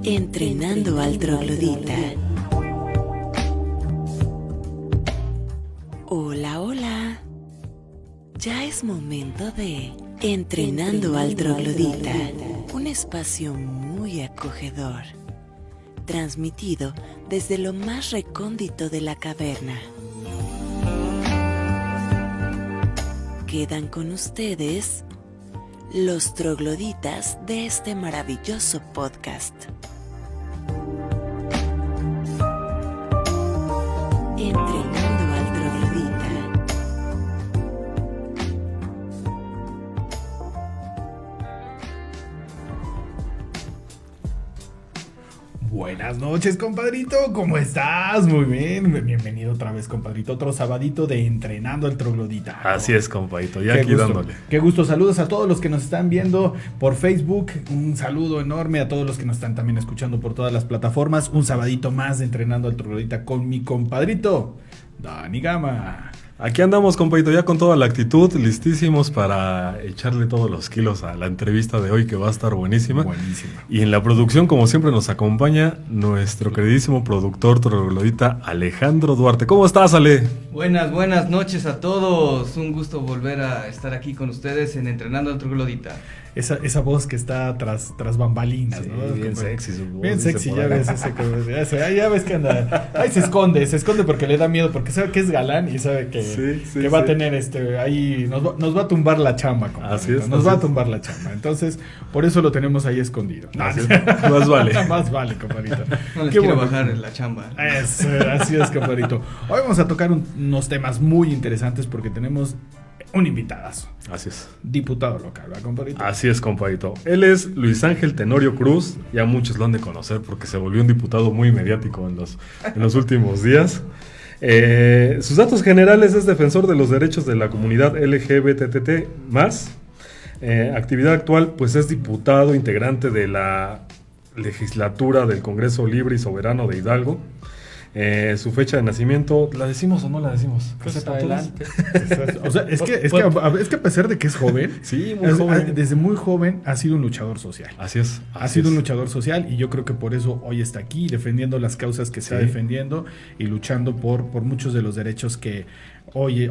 Entrenando al troglodita. Hola, hola. Ya es momento de Entrenando al troglodita, un espacio muy acogedor, transmitido desde lo más recóndito de la caverna. Quedan con ustedes los trogloditas de este maravilloso podcast. Entrenando al troglodita. Buenas noches, compadrito, ¿cómo estás? Muy bien, bienvenido otra vez, compadrito, otro sabadito de Entrenando al troglodita. Así es, compadrito, ya Qué aquí gusto, dándole. Qué gusto, saludos a todos los que nos están viendo por Facebook, un saludo enorme a todos los que nos están también escuchando por todas las plataformas, un sabadito más de Entrenando al troglodita con mi compadrito, Dani Gama. Aquí andamos, compadito, ya con toda la actitud, listísimos para echarle todos los kilos a la entrevista de hoy, que va a estar buenísima. Buenísima. Y en la producción, como siempre, nos acompaña nuestro queridísimo productor troglodita Alejandro Duarte. ¿Cómo estás, Ale? Buenas noches a todos. Un gusto volver a estar aquí con ustedes en Entrenando al troglodita. Esa voz que está tras bambalinas, Sí, ¿no? bien Como- sexy su voz, Bien dice sexy, por ya ahí. ves ese, ya ves que anda. Ahí se esconde porque le da miedo, porque sabe que es galán y sabe que, Sí, que va a sí. tener ahí, nos va a tumbar la chamba, compadre. Así es, Nos así va a es. tumbar la chamba. Entonces, por eso lo tenemos ahí escondido. Así es, más vale. Más vale, compadrito. No les Qué quiero bueno. bajar la chamba. Así es, compadrito. Hoy vamos a tocar unos temas muy interesantes porque tenemos un invitadazo. Así es. Diputado local, ¿verdad, compadrito? Así es, compadito. Él es Luis Ángel Tenorio Cruz. Ya muchos lo han de conocer porque se volvió un diputado muy mediático en los últimos días. Sus datos generales: es defensor de los derechos de la comunidad LGBTT+. Actividad actual, pues es diputado integrante de la legislatura del Congreso Libre y Soberano de Hidalgo. Su fecha de nacimiento, ¿la decimos o no la decimos? Pues ¿Que sepan todos? adelante. O sea, es que a pesar de que es joven, Sí, muy joven. desde muy joven ha sido un luchador social. Así es. Ha sido un luchador social y yo creo que por eso hoy está aquí defendiendo las causas que está Sí. defendiendo y luchando por muchos de los derechos que hoy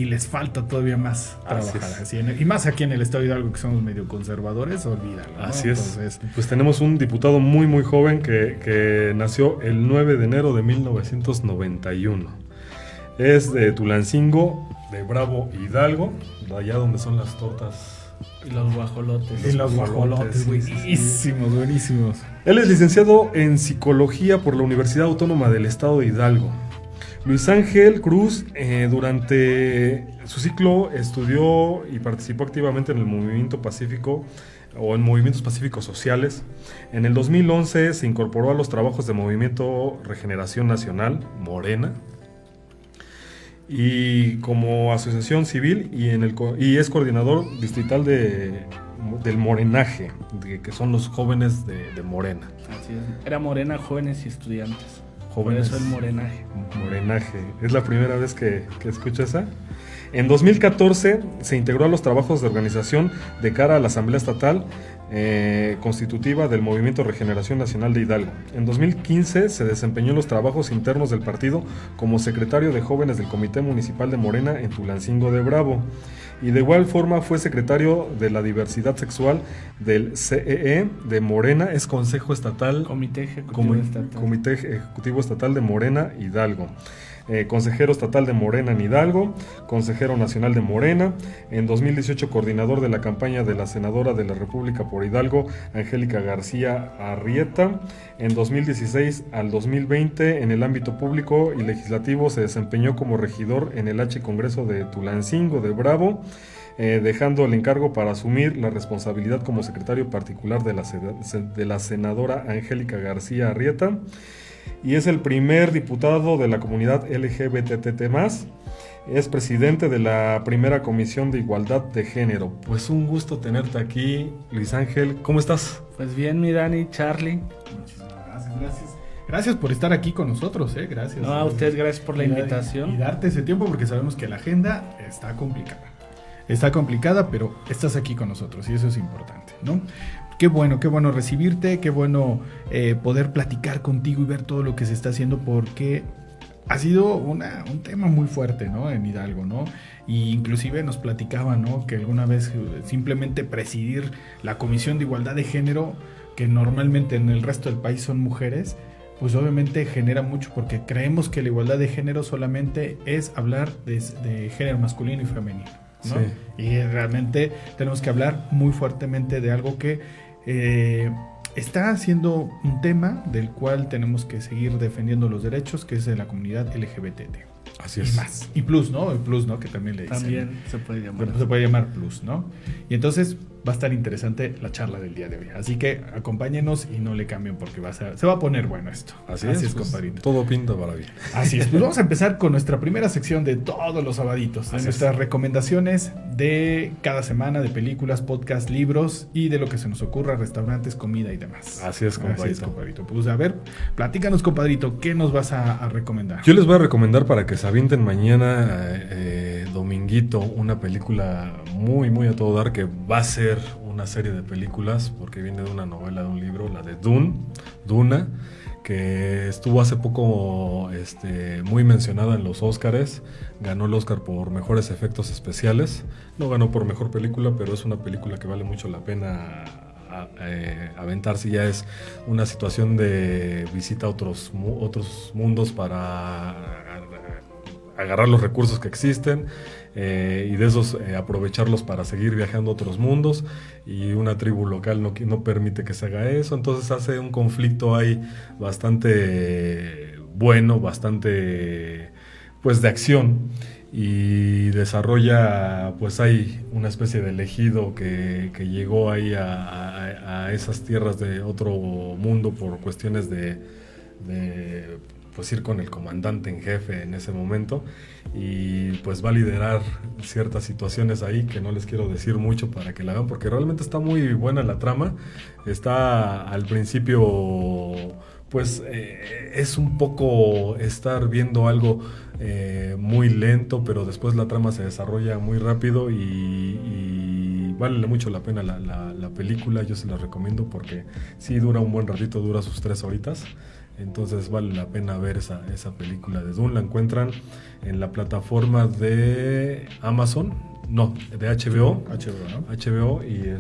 les falta todavía más Así trabajar. es. Así y más aquí en el Estado de Hidalgo, que somos medio conservadores, olvídalo, ¿no? Así es. Entonces, Pues tenemos un diputado muy muy joven que nació el 9 de enero de 1991. Es de Tulancingo, de Bravo, Hidalgo, de allá donde son las tortas. Y los guajolotes. y los guajolotes, sí, sí, sí. buenísimos, buenísimos. Él es licenciado en Psicología por la Universidad Autónoma del Estado de Hidalgo. Luis Ángel Cruz, durante su ciclo, estudió y participó activamente en el movimiento pacífico o en movimientos pacíficos sociales. En el 2011 se incorporó a los trabajos de Movimiento Regeneración Nacional, Morena, y como asociación civil, y es coordinador distrital del Morenaje, que son los jóvenes de Morena. Así es. Era Morena, jóvenes y estudiantes. Jóvenes. Por eso el morenaje. Morenaje. Es la primera vez que escucho esa. En 2014 se integró a los trabajos de organización de cara a la Asamblea Estatal constitutiva del Movimiento Regeneración Nacional de Hidalgo. En 2015 se desempeñó en los trabajos internos del partido como secretario de jóvenes del Comité Municipal de Morena en Tulancingo de Bravo. Y de igual forma fue secretario de la diversidad sexual del CEE de Morena, es Consejo Estatal, Comité Ejecutivo Estatal. Comité Ejecutivo Estatal de Morena, Hidalgo. Consejero estatal de Morena en Hidalgo, consejero nacional de Morena, en 2018 coordinador de la campaña de la senadora de la República por Hidalgo, Angélica García Arrieta. En 2016 al 2020 en el ámbito público y legislativo se desempeñó como regidor en el H Congreso de Tulancingo de Bravo, dejando el encargo para asumir la responsabilidad como secretario particular de la senadora Angélica García Arrieta. Y es el primer diputado de la comunidad LGBTT+, es presidente de la primera Comisión de Igualdad de Género. Pues un gusto tenerte aquí, Luis Ángel. ¿Cómo estás? Pues bien, mi Dani, Charlie. Muchísimas gracias. Gracias por estar aquí con nosotros, gracias. No, a ustedes gracias por la invitación. Y darte ese tiempo porque sabemos que la agenda está complicada. Está complicada, pero estás aquí con nosotros y eso es importante, ¿no? Qué bueno recibirte, qué bueno poder platicar contigo y ver todo lo que se está haciendo porque ha sido un tema muy fuerte, ¿no? En Hidalgo, ¿no? Y inclusive nos platicaba, ¿no? Que alguna vez simplemente presidir la Comisión de Igualdad de Género, que normalmente en el resto del país son mujeres, pues obviamente genera mucho porque creemos que la igualdad de género solamente es hablar de género masculino y femenino, ¿no? Sí. Y realmente tenemos que hablar muy fuertemente de algo que está siendo un tema del cual tenemos que seguir defendiendo los derechos, que es de la comunidad LGBT. Así Y es. más. Y plus, ¿no? El plus, ¿no? Que también le dicen. También se puede llamar. Se puede llamar plus, ¿no? Y entonces va a estar interesante la charla del día de hoy. Así que acompáñenos y no le cambien porque se va a poner bueno esto. Así es, pues, compadrito. todo pinta para bien. Así es. Pues vamos a empezar con nuestra primera sección de todos los sabaditos. De Así nuestras es. recomendaciones de cada semana de películas, podcasts, libros y de lo que se nos ocurra, restaurantes, comida y demás. Así es, compadrito. compadrito. Pues a ver, platícanos, compadrito, ¿qué nos vas a recomendar? Yo les voy a recomendar para que se avienten mañana, dominguito, una película muy, muy a todo dar, que va a ser una serie de películas, porque viene de una novela, de un libro, la de Duna, que estuvo hace poco muy mencionada en los Óscares. Ganó el Óscar por mejores efectos especiales. No ganó por mejor película, pero es una película que vale mucho la pena aventarse. Ya es una situación de visita a otros mundos para agarrar los recursos que existen y de esos aprovecharlos para seguir viajando a otros mundos, y una tribu local no permite que se haga eso. Entonces hace un conflicto ahí bastante bueno, bastante pues de acción, y desarrolla, pues hay una especie de elegido que llegó ahí a esas tierras de otro mundo por cuestiones de pues ir con el comandante en jefe en ese momento, y pues va a liderar ciertas situaciones ahí que no les quiero decir mucho para que la vean, porque realmente está muy buena la trama. Está al principio pues es un poco estar viendo algo muy lento, pero después la trama se desarrolla muy rápido y vale mucho la pena la película. Yo se la recomiendo porque sí dura un buen ratito, dura sus 3 horitas. Entonces vale la pena ver esa película de Dune. La encuentran en la plataforma de Amazon, no, de HBO. HBO, ¿no? HBO y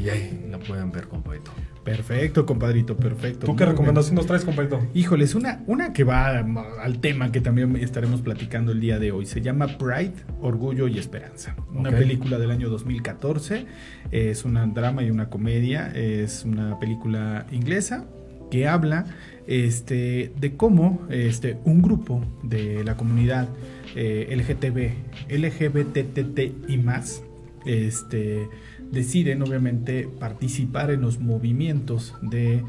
ahí la pueden ver, compadrito. Perfecto, compadrito, perfecto. ¿Tú qué Muy recomendación nos traes, compadrito? Híjoles, una que va al tema que también estaremos platicando el día de hoy. Se llama Pride, Orgullo y Esperanza. Una película del año 2014. Es un drama y una comedia. Es una película inglesa que habla de cómo un grupo de la comunidad LGBTT y más deciden obviamente participar en los movimientos de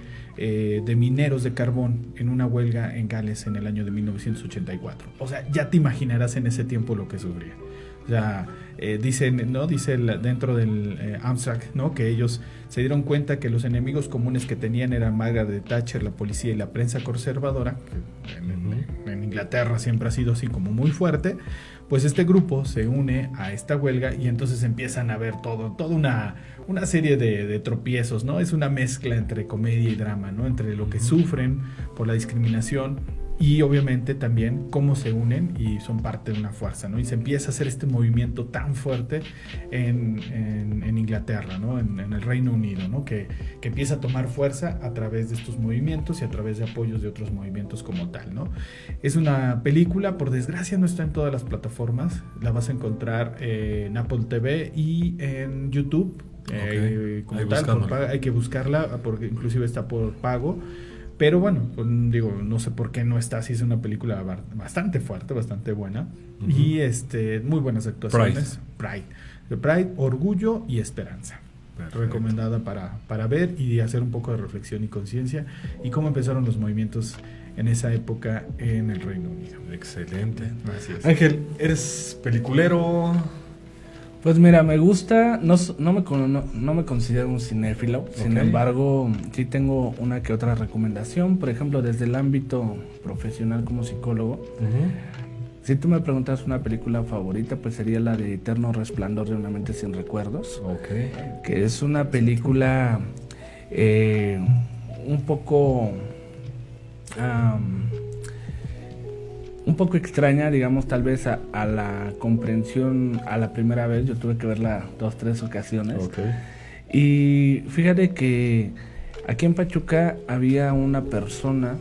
mineros de carbón en una huelga en Gales en el año de 1984. O sea, ya te imaginarás en ese tiempo lo que sufrían. O sea, dice dentro del Amtrak, ¿no? Que ellos se dieron cuenta que los enemigos comunes que tenían eran Margaret Thatcher, la policía y la prensa conservadora, que en Inglaterra siempre ha sido así como muy fuerte. Pues este grupo se une a esta huelga y entonces empiezan a ver toda una serie de tropiezos, ¿no? Es una mezcla entre comedia y drama, ¿no? Entre lo que sufren por la discriminación y obviamente también cómo se unen y son parte de una fuerza, ¿no? Y se empieza a hacer este movimiento tan fuerte en Inglaterra, ¿no? En el Reino Unido, ¿no? Que empieza a tomar fuerza a través de estos movimientos y a través de apoyos de otros movimientos como tal, ¿no? Es una película, por desgracia no está en todas las plataformas, la vas a encontrar en Apple TV y en YouTube. Como tal, hay que buscarla porque inclusive está por pago. Pero bueno, pues, no sé por qué no está así. Es una película bastante fuerte, bastante buena. Y muy buenas actuaciones. Pride, Orgullo y Esperanza. Perfecto. Recomendada para ver y hacer un poco de reflexión y conciencia y cómo empezaron los movimientos en esa época en el Reino Unido. Excelente. Así es. Ángel, ¿eres peliculero? Pues mira, me gusta, no me considero un cinéfilo, sin Ok. embargo, sí tengo una que otra recomendación, por ejemplo, desde el ámbito profesional como psicólogo. Si tú me preguntas una película favorita, pues sería la de Eterno Resplandor de una mente sin recuerdos, Ok. que es una película un poco extraña, digamos, tal vez a la comprensión a la primera vez. Yo tuve que verla 2-3 ocasiones. Ok. Y fíjate que aquí en Pachuca había una persona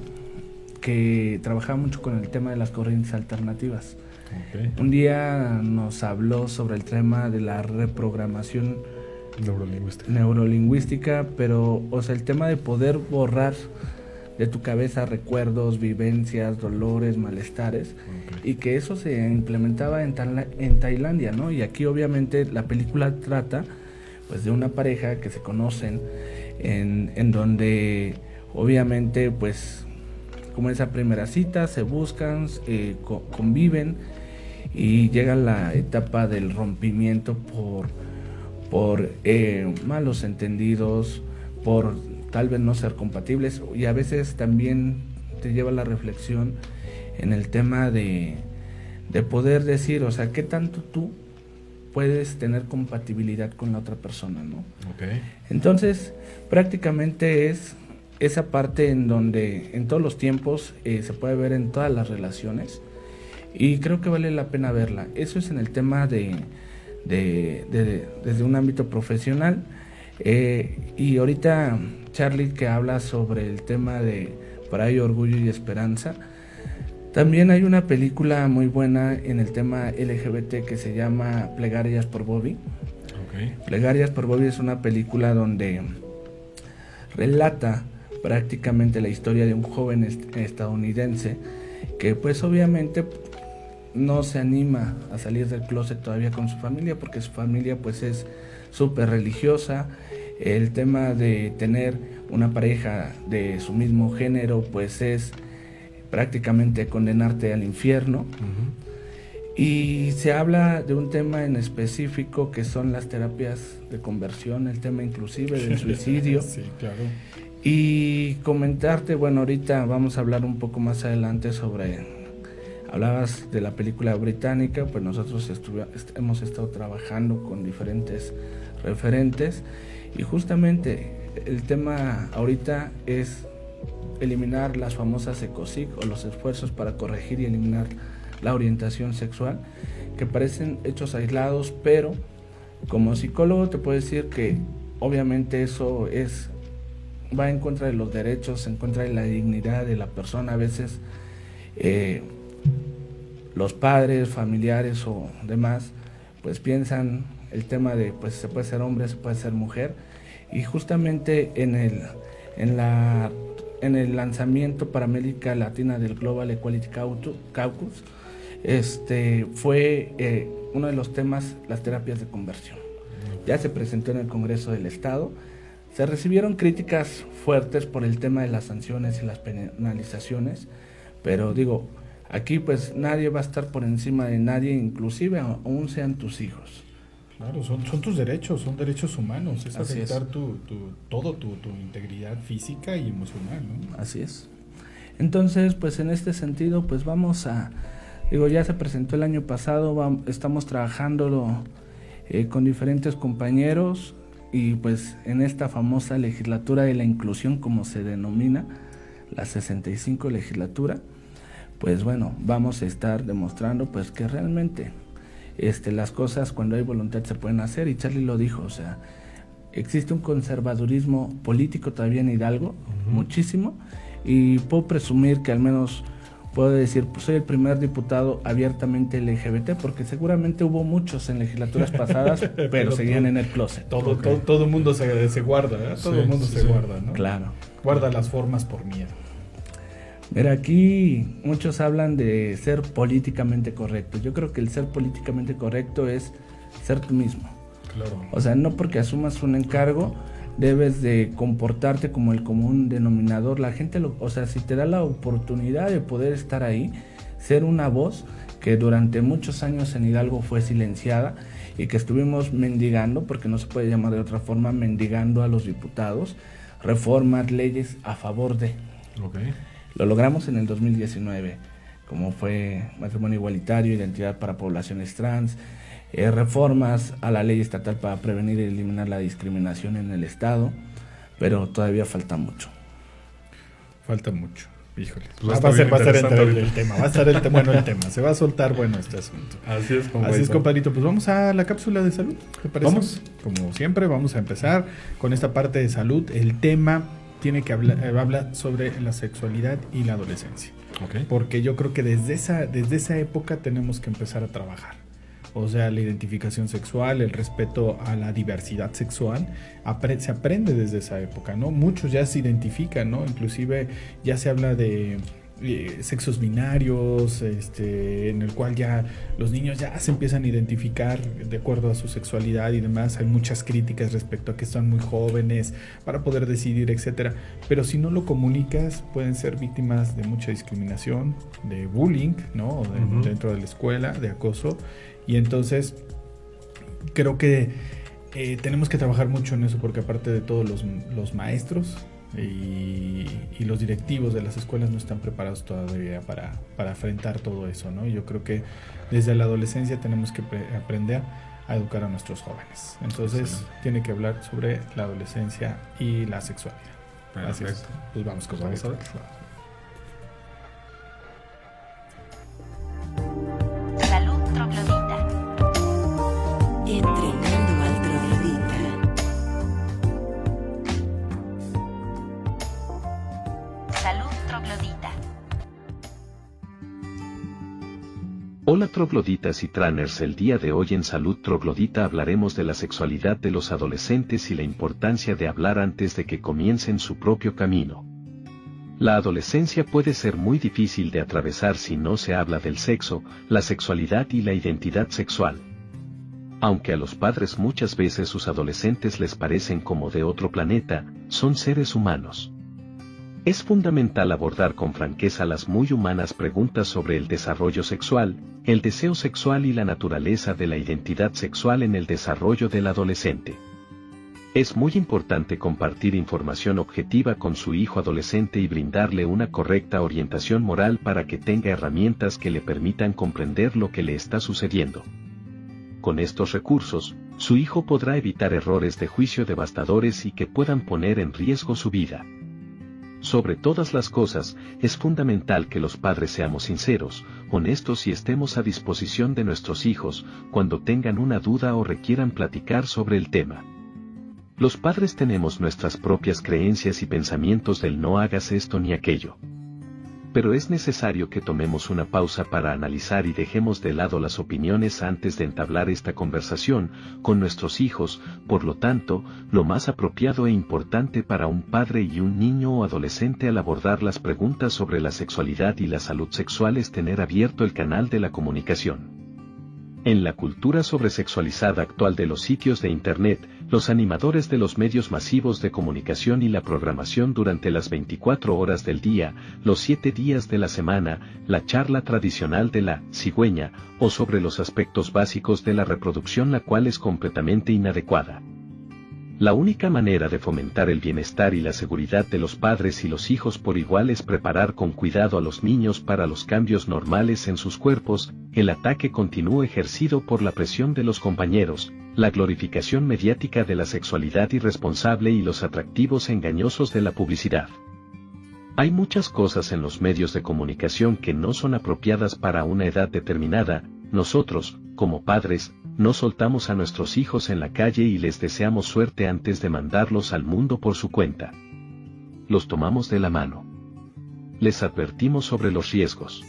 que trabajaba mucho con el tema de las corrientes alternativas. Ok. Un día nos habló sobre el tema de la reprogramación neurolingüística, pero, o sea, el tema de poder borrar de tu cabeza recuerdos, vivencias, dolores, malestares, Ok. y que eso se implementaba en Tailandia, ¿no? Y aquí obviamente la película trata pues de una pareja que se conocen en donde obviamente pues como esa primera cita se buscan, conviven y llega la etapa del rompimiento por malos entendidos, por tal vez no ser compatibles, y a veces también te lleva a la reflexión en el tema de poder decir, o sea, qué tanto tú puedes tener compatibilidad con la otra persona, ¿no? Ok. Entonces, prácticamente es esa parte en donde en todos los tiempos se puede ver en todas las relaciones, y creo que vale la pena verla. Eso es en el tema desde un ámbito profesional. Y ahorita Charlie, que habla sobre el tema de Por ahí Orgullo y Esperanza, también hay una película muy buena en el tema LGBT que se llama Plegarias por Bobby. Ok. Plegarias por Bobby es una película donde relata prácticamente la historia de un joven estadounidense que pues obviamente no se anima a salir del closet todavía con su familia, porque su familia pues es súper religiosa. El tema de tener una pareja de su mismo género pues es prácticamente condenarte al infierno. Y se habla de un tema en específico que son las terapias de conversión, el tema inclusive del suicidio. Sí, claro. Y comentarte, bueno, ahorita vamos a hablar un poco más adelante sobre, hablabas de la película británica, pues nosotros hemos estado trabajando con diferentes referentes, y justamente el tema ahorita es eliminar las famosas ECOSIG, o los esfuerzos para corregir y eliminar la orientación sexual, que parecen hechos aislados, pero como psicólogo te puedo decir que obviamente eso va en contra de los derechos, en contra de la dignidad de la persona. A veces los padres, familiares o demás pues piensan el tema de pues se puede ser hombre, se puede ser mujer, y justamente en el lanzamiento para América Latina del Global Equality Caucus fue uno de los temas las terapias de conversión. Ya se presentó en el Congreso del Estado. Se recibieron críticas fuertes por el tema de las sanciones y las penalizaciones, pero digo, aquí pues nadie va a estar por encima de nadie, inclusive aún sean tus hijos. Claro, son tus derechos, son derechos humanos, es Así aceptar tu integridad física y emocional, ¿no? Así es. Entonces, pues en este sentido, pues ya se presentó el año pasado, estamos trabajándolo con diferentes compañeros, y pues en esta famosa legislatura de la inclusión, como se denomina, la 65 legislatura, pues bueno, vamos a estar demostrando pues que realmente las cosas cuando hay voluntad se pueden hacer, y Charlie lo dijo, o sea, existe un conservadurismo político todavía en Hidalgo, muchísimo, y puedo presumir que al menos puedo decir, pues soy el primer diputado abiertamente LGBT, porque seguramente hubo muchos en legislaturas pasadas, pero seguían en el closet. Todo el mundo se guarda, ¿eh? Todo el mundo se guarda, ¿no? Claro. Guarda las formas por miedo. Mira, aquí muchos hablan de ser políticamente correcto. Yo creo que el ser políticamente correcto es ser tú mismo. Claro. O sea, no porque asumas un encargo debes de comportarte como el común denominador. La gente, o sea, si te da la oportunidad de poder estar ahí, ser una voz que durante muchos años en Hidalgo fue silenciada y que estuvimos mendigando, porque no se puede llamar de otra forma, mendigando a los diputados, reformas, leyes a favor de. Okay. Lo logramos en el 2019, como fue matrimonio igualitario, identidad para poblaciones trans, reformas a la ley estatal para prevenir y eliminar la discriminación en el Estado, pero todavía falta mucho. Falta mucho. Híjole, Pues va a ser interesante el tema, va a estar bueno el tema, se va a soltar bueno este asunto. Así es, Así es, compadrito, pues vamos a la cápsula de salud, ¿te parece? Vamos. Como siempre, vamos a empezar con esta parte de salud. El tema tiene que habla sobre la sexualidad y la adolescencia. Okay. Porque yo creo que desde esa época tenemos que empezar a trabajar. O sea, la identificación sexual, el respeto a la diversidad sexual, se aprende desde esa época, ¿no? Muchos ya se identifican, ¿no? Inclusive ya se habla de sexos binarios, en el cual ya los niños ya se empiezan a identificar de acuerdo a su sexualidad y demás. Hay muchas críticas respecto a que están muy jóvenes para poder decidir, etcétera. Pero si no lo comunicas, pueden ser víctimas de mucha discriminación, de bullying, ¿no? Dentro de la escuela, de acoso. Y entonces creo que tenemos que trabajar mucho en eso, porque aparte de todos los maestros y los directivos de las escuelas no están preparados todavía para enfrentar todo eso, ¿no? Yo creo que desde la adolescencia tenemos que aprender a educar a nuestros jóvenes. Entonces tiene que hablar sobre la adolescencia y la sexualidad. Así es. Pues vamos con Vamos a ver. Salud troglodita. Entrenando al troglodita. Salud troglodita. Hola trogloditas y traners, el día de hoy en Salud Troglodita hablaremos de la sexualidad de los adolescentes y la importancia de hablar antes de que comiencen su propio camino. La adolescencia puede ser muy difícil de atravesar si no se habla del sexo, la sexualidad y la identidad sexual. Aunque a los padres muchas veces sus adolescentes les parecen como de otro planeta, son seres humanos. Es fundamental abordar con franqueza las muy humanas preguntas sobre el desarrollo sexual, el deseo sexual y la naturaleza de la identidad sexual en el desarrollo del adolescente. Es muy importante compartir información objetiva con su hijo adolescente y brindarle una correcta orientación moral para que tenga herramientas que le permitan comprender lo que le está sucediendo. Con estos recursos, su hijo podrá evitar errores de juicio devastadores y que puedan poner en riesgo su vida. Sobre todas las cosas, es fundamental que los padres seamos sinceros, honestos y estemos a disposición de nuestros hijos cuando tengan una duda o requieran platicar sobre el tema. Los padres tenemos nuestras propias creencias y pensamientos del no hagas esto ni aquello. Pero es necesario que tomemos una pausa para analizar y dejemos de lado las opiniones antes de entablar esta conversación con nuestros hijos. Por lo tanto, lo más apropiado e importante para un padre y un niño o adolescente al abordar las preguntas sobre la sexualidad y la salud sexual es tener abierto el canal de la comunicación. En la cultura sobresexualizada actual de los sitios de Internet, los animadores de los medios masivos de comunicación y la programación durante las 24 horas del día, los 7 días de la semana, la charla tradicional de la cigüeña, o sobre los aspectos básicos de la reproducción, la cual es completamente inadecuada. La única manera de fomentar el bienestar y la seguridad de los padres y los hijos por igual es preparar con cuidado a los niños para los cambios normales en sus cuerpos, el ataque continuo ejercido por la presión de los compañeros, la glorificación mediática de la sexualidad irresponsable y los atractivos engañosos de la publicidad. Hay muchas cosas en los medios de comunicación que no son apropiadas para una edad determinada. Nosotros, como padres, no soltamos a nuestros hijos en la calle y les deseamos suerte antes de mandarlos al mundo por su cuenta. Los tomamos de la mano. Les advertimos sobre los riesgos.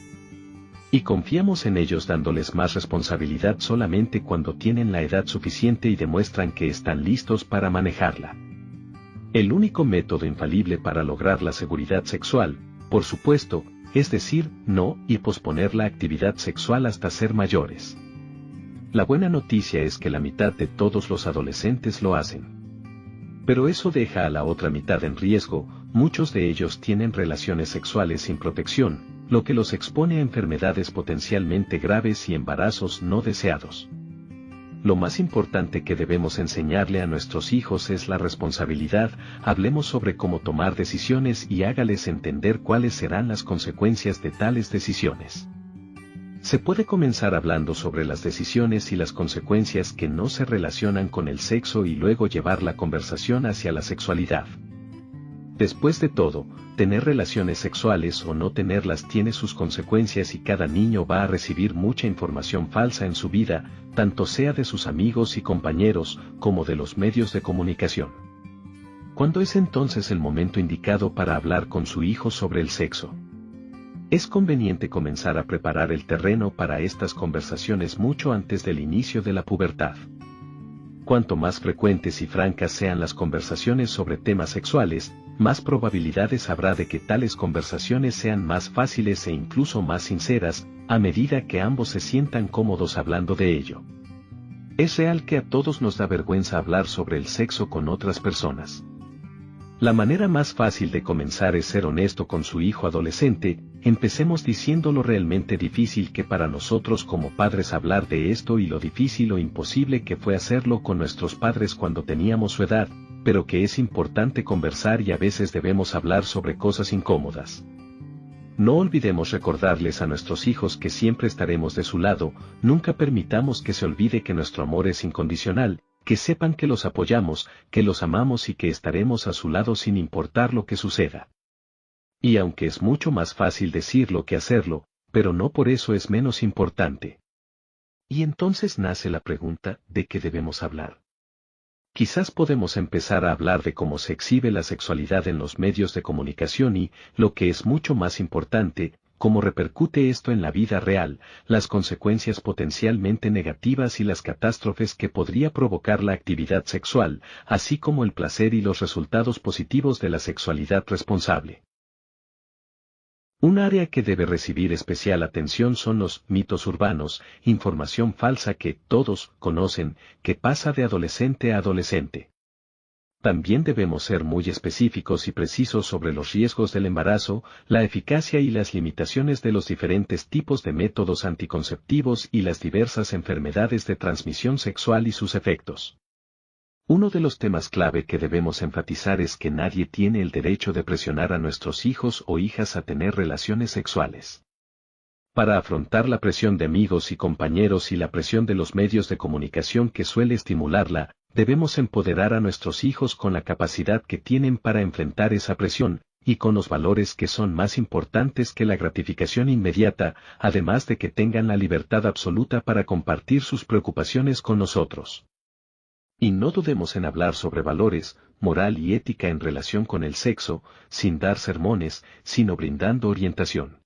Y confiamos en ellos dándoles más responsabilidad solamente cuando tienen la edad suficiente y demuestran que están listos para manejarla. El único método infalible para lograr la seguridad sexual, por supuesto, es decir no y posponer la actividad sexual hasta ser mayores. La buena noticia es que la mitad de todos los adolescentes lo hacen. Pero eso deja a la otra mitad en riesgo. Muchos de ellos tienen relaciones sexuales sin protección, lo que los expone a enfermedades potencialmente graves y embarazos no deseados. Lo más importante que debemos enseñarle a nuestros hijos es la responsabilidad. Hablemos sobre cómo tomar decisiones y hágales entender cuáles serán las consecuencias de tales decisiones. Se puede comenzar hablando sobre las decisiones y las consecuencias que no se relacionan con el sexo y luego llevar la conversación hacia la sexualidad. Después de todo, tener relaciones sexuales o no tenerlas tiene sus consecuencias y cada niño va a recibir mucha información falsa en su vida, tanto sea de sus amigos y compañeros, como de los medios de comunicación. ¿Cuándo es entonces el momento indicado para hablar con su hijo sobre el sexo? Es conveniente comenzar a preparar el terreno para estas conversaciones mucho antes del inicio de la pubertad. Cuanto más frecuentes y francas sean las conversaciones sobre temas sexuales, más probabilidades habrá de que tales conversaciones sean más fáciles e incluso más sinceras, a medida que ambos se sientan cómodos hablando de ello. Es real que a todos nos da vergüenza hablar sobre el sexo con otras personas. La manera más fácil de comenzar es ser honesto con su hijo adolescente. Empecemos diciendo lo realmente difícil que para nosotros como padres hablar de esto y lo difícil o imposible que fue hacerlo con nuestros padres cuando teníamos su edad, pero que es importante conversar y a veces debemos hablar sobre cosas incómodas. No olvidemos recordarles a nuestros hijos que siempre estaremos de su lado. Nunca permitamos que se olvide que nuestro amor es incondicional, que sepan que los apoyamos, que los amamos y que estaremos a su lado sin importar lo que suceda. Y aunque es mucho más fácil decirlo que hacerlo, pero no por eso es menos importante. Y entonces nace la pregunta, ¿de qué debemos hablar? Quizás podemos empezar a hablar de cómo se exhibe la sexualidad en los medios de comunicación y, lo que es mucho más importante, cómo repercute esto en la vida real, las consecuencias potencialmente negativas y las catástrofes que podría provocar la actividad sexual, así como el placer y los resultados positivos de la sexualidad responsable. Un área que debe recibir especial atención son los mitos urbanos, información falsa que todos conocen, que pasa de adolescente a adolescente. También debemos ser muy específicos y precisos sobre los riesgos del embarazo, la eficacia y las limitaciones de los diferentes tipos de métodos anticonceptivos y las diversas enfermedades de transmisión sexual y sus efectos. Uno de los temas clave que debemos enfatizar es que nadie tiene el derecho de presionar a nuestros hijos o hijas a tener relaciones sexuales. Para afrontar la presión de amigos y compañeros y la presión de los medios de comunicación que suele estimularla, debemos empoderar a nuestros hijos con la capacidad que tienen para enfrentar esa presión, y con los valores que son más importantes que la gratificación inmediata, además de que tengan la libertad absoluta para compartir sus preocupaciones con nosotros. Y no dudemos en hablar sobre valores, moral y ética en relación con el sexo, sin dar sermones, sino brindando orientación.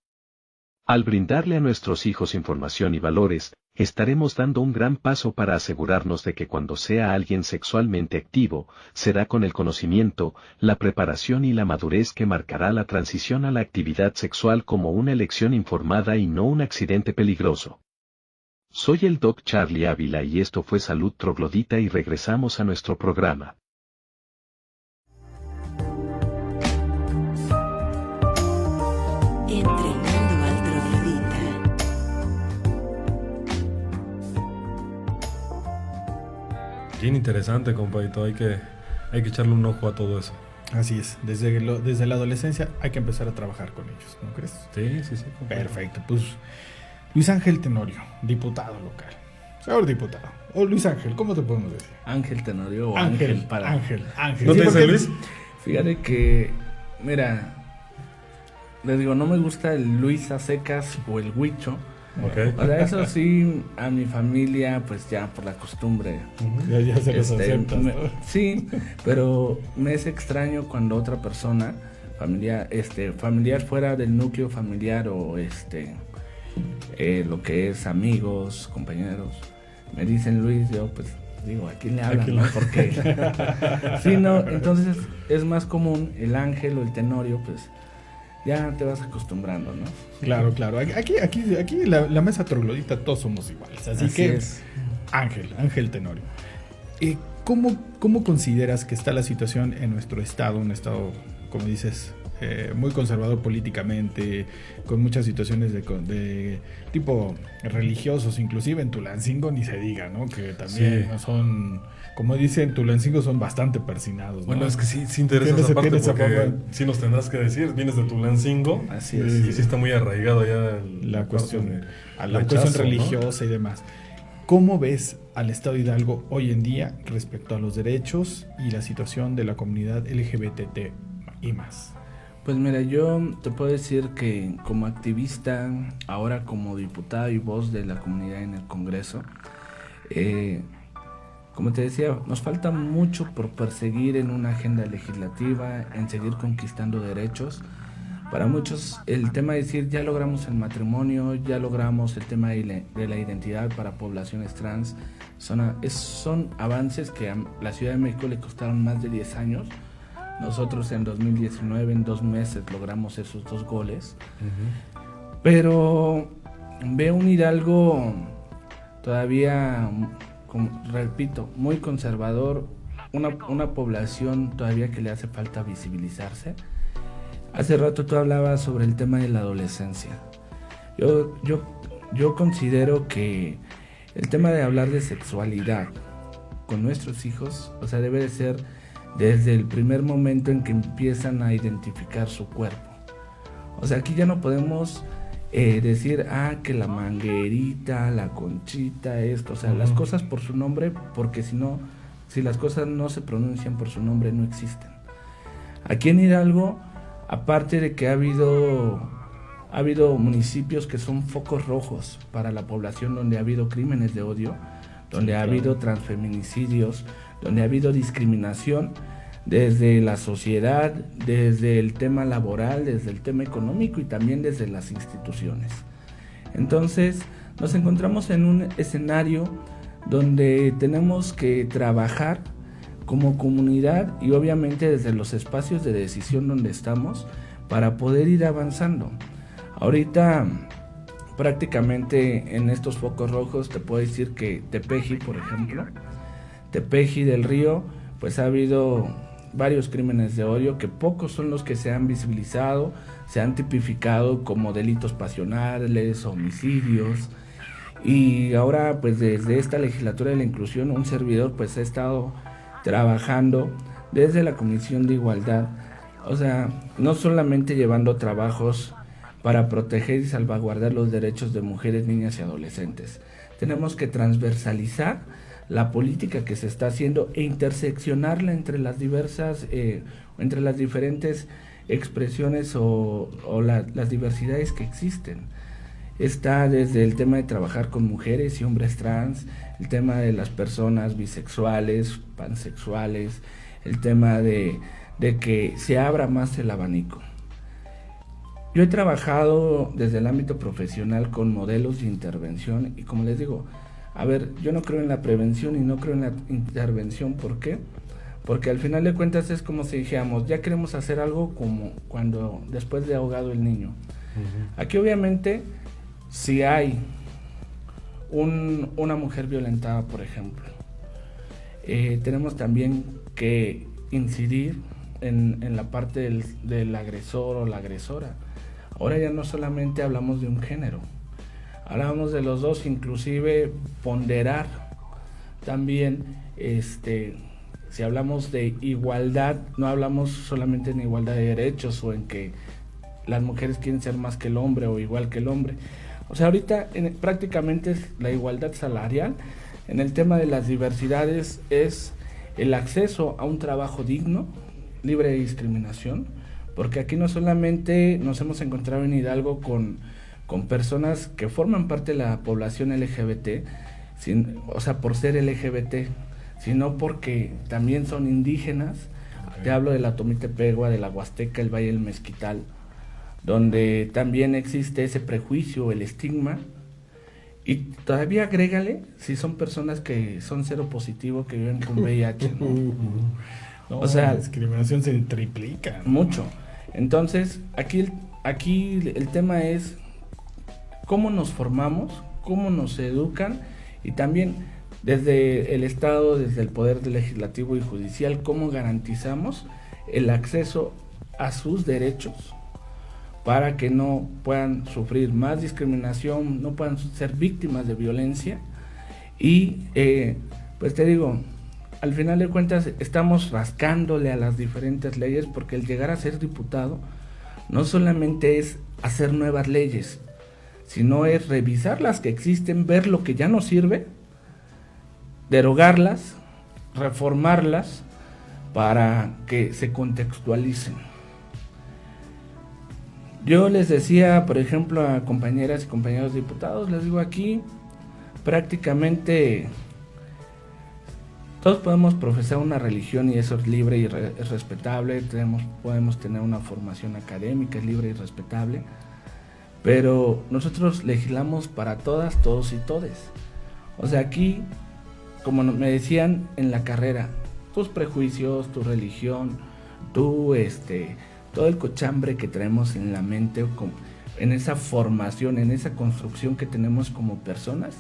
Al brindarle a nuestros hijos información y valores, estaremos dando un gran paso para asegurarnos de que cuando sea alguien sexualmente activo, será con el conocimiento, la preparación y la madurez que marcará la transición a la actividad sexual como una elección informada y no un accidente peligroso. Soy el Doc Charlie Ávila y esto fue Salud Troglodita y regresamos a nuestro programa. Entrenando al troglodita. Bien interesante, compadrito. Hay que echarle un ojo a todo eso. Así es, desde la adolescencia hay que empezar a trabajar con ellos, ¿no crees? Sí, compadrito. Perfecto, pues Luis Ángel Tenorio, diputado local. Señor diputado. O Luis Ángel, ¿cómo te podemos decir? Ángel Tenorio o Ángel para... Ángel. ¿No Sí, te dice porque- Luis? Fíjate que, mira, les digo, no me gusta el Luis a secas o el Huicho. Ok. O sea, eso sí, a mi familia, pues ya por la costumbre. Ya se los aceptas, ¿no? Sí, pero me es extraño cuando otra persona, familiar fuera del núcleo familiar o lo que es amigos, compañeros, me dicen Luis, yo pues digo, ¿a quién le hablan? ¿No? Porque sí, no, entonces es más común el Ángel o el Tenorio, pues ya te vas acostumbrando, ¿no? Claro. Aquí la mesa troglodita todos somos iguales. Así que es. Ángel Tenorio. ¿Cómo consideras que está la situación en nuestro estado? Un estado, como dices, muy conservador políticamente, con muchas situaciones de tipo religiosos, inclusive en Tulancingo ni se diga, ¿no? Que también son, como dicen, Tulancingo son bastante persinados, ¿no? Bueno, es que sí interesa esa parte, porque sí nos tendrás que decir, vienes de Tulancingo. Así es. Y sí está muy arraigado ya la cuestión rechazo, religiosa, ¿no? Y demás. ¿Cómo ves al Estado de Hidalgo hoy en día respecto a los derechos y la situación de la comunidad LGBT y más? Pues mira, yo te puedo decir que como activista, ahora como diputado y voz de la comunidad en el Congreso, como te decía, nos falta mucho por perseguir en una agenda legislativa, en seguir conquistando derechos. Para muchos el tema de decir ya logramos el matrimonio, ya logramos el tema de la identidad para poblaciones trans, son avances que a la Ciudad de México le costaron más de 10 años. Nosotros en 2019, en 2 meses, logramos esos 2 goles. Pero veo un Hidalgo todavía, repito, muy conservador, una población todavía que le hace falta visibilizarse. Hace rato tú hablabas sobre el tema de la adolescencia. Yo considero que el tema de hablar de sexualidad con nuestros hijos, o sea, debe de ser desde el primer momento en que empiezan a identificar su cuerpo. O sea, aquí ya no podemos decir, que la manguerita, la conchita, esto, o sea, las cosas por su nombre, porque si las cosas no se pronuncian por su nombre, no existen. Aquí en Hidalgo, aparte de que ha habido municipios que son focos rojos para la población, donde ha habido crímenes de odio, donde ha habido transfeminicidios, donde ha habido discriminación desde la sociedad, desde el tema laboral, desde el tema económico y también desde las instituciones. Entonces, nos encontramos en un escenario donde tenemos que trabajar como comunidad y obviamente desde los espacios de decisión donde estamos para poder ir avanzando. Ahorita prácticamente en estos focos rojos te puedo decir que Tepeji, por ejemplo, Tepeji del Río, pues ha habido varios crímenes de odio que pocos son los que se han visibilizado, se han tipificado como delitos pasionales, homicidios, y ahora pues desde esta legislatura de la inclusión un servidor pues ha estado trabajando desde la Comisión de Igualdad, o sea, no solamente llevando trabajos para proteger y salvaguardar los derechos de mujeres, niñas y adolescentes. Tenemos que transversalizar la política que se está haciendo e interseccionarla entre las diferentes expresiones o las diversidades que existen. Está desde el tema de trabajar con mujeres y hombres trans, el tema de las personas bisexuales, pansexuales, el tema de que se abra más el abanico. Yo he trabajado desde el ámbito profesional con modelos de intervención y como les digo, yo no creo en la prevención y no creo en la intervención. ¿Por qué? Porque al final de cuentas es como si dijéramos, ya queremos hacer algo como cuando después de ahogado el niño. Aquí obviamente si hay una mujer violentada, por ejemplo, tenemos también que incidir en la parte del agresor o la agresora. Ahora ya no solamente hablamos de un género, hablamos de los dos, inclusive ponderar también, si hablamos de igualdad, no hablamos solamente en igualdad de derechos o en que las mujeres quieren ser más que el hombre o igual que el hombre. O sea, ahorita prácticamente es la igualdad salarial. En el tema de las diversidades es el acceso a un trabajo digno, libre de discriminación, porque aquí no solamente nos hemos encontrado en Hidalgo con personas que forman parte de la población LGBT, por ser LGBT, sino porque también son indígenas. Te hablo de la Tomitepegua, de la Huasteca, el Valle del Mezquital, donde también existe ese prejuicio, el estigma, y todavía agrégale si son personas que son seropositivo, que viven con VIH, ¿no? No, o sea, la discriminación se triplica, ¿no? Mucho. Entonces, aquí el tema es cómo nos formamos, cómo nos educan y también desde el Estado, desde el Poder Legislativo y Judicial, cómo garantizamos el acceso a sus derechos para que no puedan sufrir más discriminación, no puedan ser víctimas de violencia. Y pues te digo, al final de cuentas estamos rascándole a las diferentes leyes, porque el llegar a ser diputado no solamente es hacer nuevas leyes, sino es revisar las que existen, ver lo que ya no sirve, derogarlas, reformarlas para que se contextualicen. Yo les decía, por ejemplo, a compañeras y compañeros diputados, les digo aquí, prácticamente todos podemos profesar una religión y eso es libre y es respetable, podemos tener una formación académica, es libre y respetable, pero nosotros legislamos para todas, todos y todes. O sea, aquí, como me decían en la carrera, tus prejuicios, tu religión, todo el cochambre que traemos en la mente, en esa formación, en esa construcción que tenemos como personas,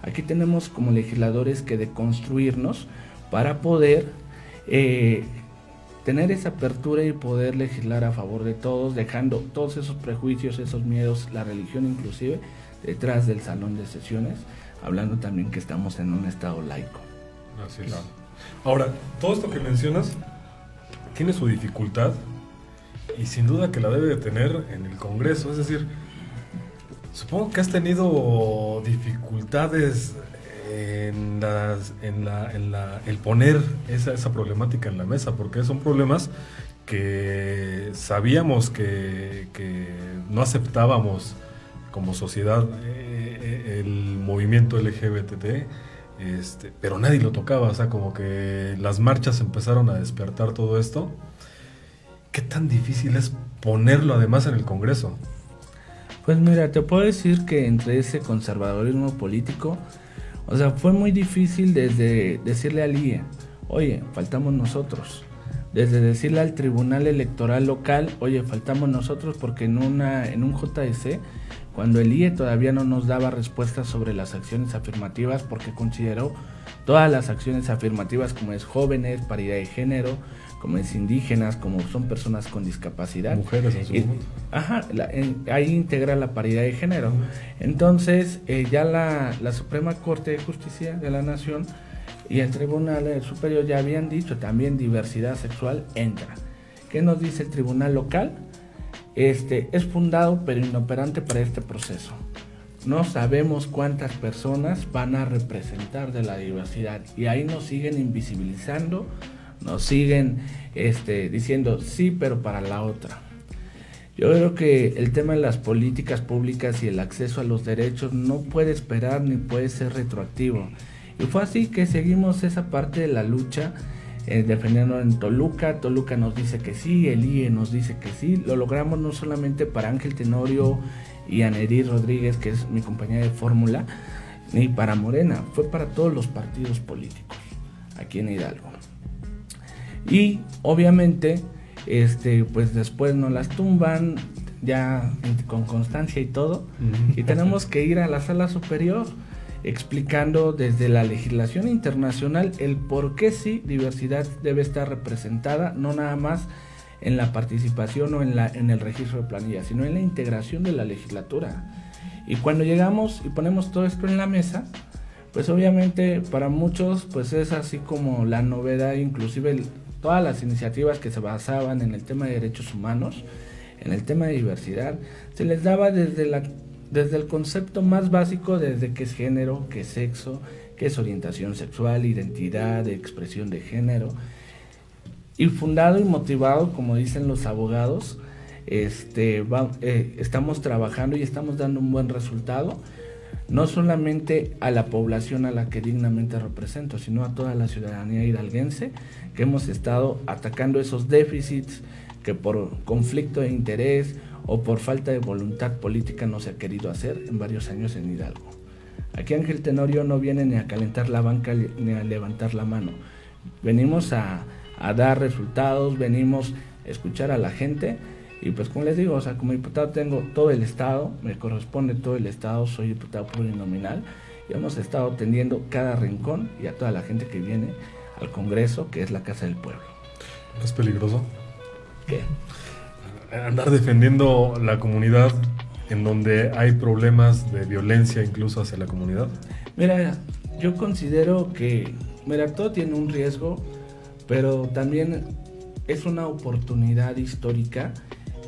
aquí tenemos como legisladores que deconstruirnos para poder tener esa apertura y poder legislar a favor de todos, dejando todos esos prejuicios, esos miedos, la religión inclusive, detrás del salón de sesiones, hablando también que estamos en un estado laico. Así es. Ahora, todo esto que mencionas tiene su dificultad y sin duda que la debe de tener en el Congreso, es decir, supongo que has tenido dificultades en el poner esa problemática en la mesa, porque son problemas que sabíamos que no aceptábamos como sociedad, el movimiento LGBT, pero nadie lo tocaba, o sea, como que las marchas empezaron a despertar todo esto. ¿Qué tan difícil es ponerlo además en el Congreso? Pues mira, te puedo decir que entre ese conservadurismo político, o sea, fue muy difícil desde decirle al IE, oye, faltamos nosotros. Desde decirle al Tribunal Electoral Local, oye, faltamos nosotros, porque en un JEC, cuando el IE todavía no nos daba respuestas sobre las acciones afirmativas, porque consideró todas las acciones afirmativas como es jóvenes, paridad de género, como es indígenas, como son personas con discapacidad. Mujeres en su momento. Ajá, ahí integra la paridad de género. Entonces, ya la Suprema Corte de Justicia de la Nación y el Tribunal Superior ya habían dicho también diversidad sexual entra. ¿Qué nos dice el Tribunal Local? Es fundado pero inoperante para este proceso. No sabemos cuántas personas van a representar de la diversidad y ahí nos siguen invisibilizando, nos siguen diciendo sí, pero para la otra. Yo creo que el tema de las políticas públicas y el acceso a los derechos no puede esperar ni puede ser retroactivo. Y fue así que seguimos esa parte de la lucha, defendiendo en Toluca. Toluca nos dice que sí, el IE nos dice que sí. Lo logramos no solamente para Ángel Tenorio y Anerí Rodríguez, que es mi compañera de fórmula, ni para Morena, fue para todos los partidos políticos aquí en Hidalgo. Y obviamente, pues después nos las tumban ya con constancia y todo, y tenemos que ir a la sala superior explicando desde la legislación internacional el por qué sí diversidad debe estar representada, no nada más en la participación o en el registro de planillas, sino en la integración de la legislatura. Y cuando llegamos y ponemos todo esto en la mesa, pues obviamente para muchos pues es así como la novedad, inclusive todas las iniciativas que se basaban en el tema de derechos humanos, en el tema de diversidad, se les daba desde el concepto más básico, desde qué es género, qué es sexo, qué es orientación sexual, identidad, expresión de género, y fundado y motivado, como dicen los abogados, estamos trabajando y estamos dando un buen resultado, no solamente a la población a la que dignamente represento, sino a toda la ciudadanía hidalguense, que hemos estado atacando esos déficits que por conflicto de interés o por falta de voluntad política no se ha querido hacer en varios años en Hidalgo. Aquí Ángel Tenorio no viene ni a calentar la banca ni a levantar la mano. Venimos a dar resultados, venimos a escuchar a la gente y pues como les digo, o sea, como diputado tengo todo el estado, me corresponde todo el estado, soy diputado plurinominal y hemos estado atendiendo cada rincón y a toda la gente que viene al Congreso, que es la Casa del Pueblo. ¿Es peligroso ¿Qué? andar defendiendo la comunidad en donde hay problemas de violencia incluso hacia la comunidad? Mira, yo considero que, todo tiene un riesgo, pero también es una oportunidad histórica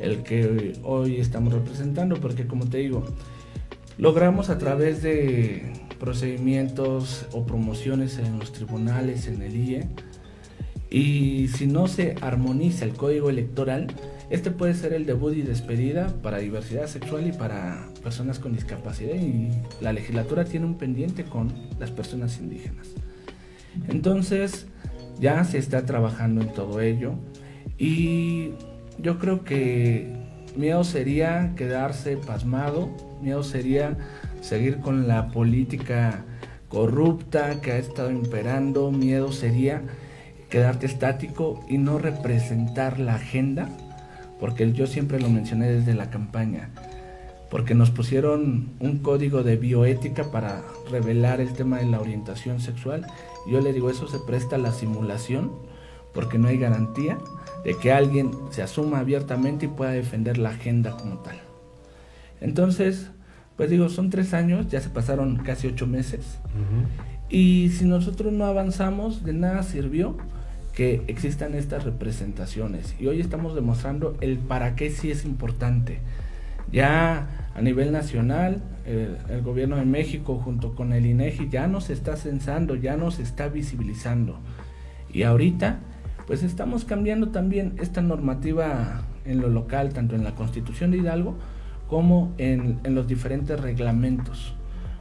el que hoy estamos representando, porque como te digo, logramos a través de procedimientos o promociones en los tribunales, en el IE, y si no se armoniza el código electoral, este puede ser el debut y despedida para diversidad sexual y para personas con discapacidad, y la legislatura tiene un pendiente con las personas indígenas. Entonces ya se está trabajando en todo ello, y yo creo que miedo sería quedarse pasmado, miedo sería seguir con la política corrupta que ha estado imperando, miedo sería quedarte estático y no representar la agenda, porque yo siempre lo mencioné desde la campaña, porque nos pusieron un código de bioética para revelar el tema de la orientación sexual. Yo le digo, eso se presta a la simulación, porque no hay garantía de que alguien se asuma abiertamente y pueda defender la agenda como tal. Entonces, pues digo, son 3 años, ya se pasaron casi 8 meses, y si nosotros no avanzamos, de nada sirvió que existan estas representaciones, y hoy estamos demostrando el para qué sí es importante. Ya a nivel nacional, el gobierno de México junto con el INEGI ya nos está censando, ya nos está visibilizando, y ahorita pues estamos cambiando también esta normativa en lo local, tanto en la Constitución de Hidalgo como en los diferentes reglamentos,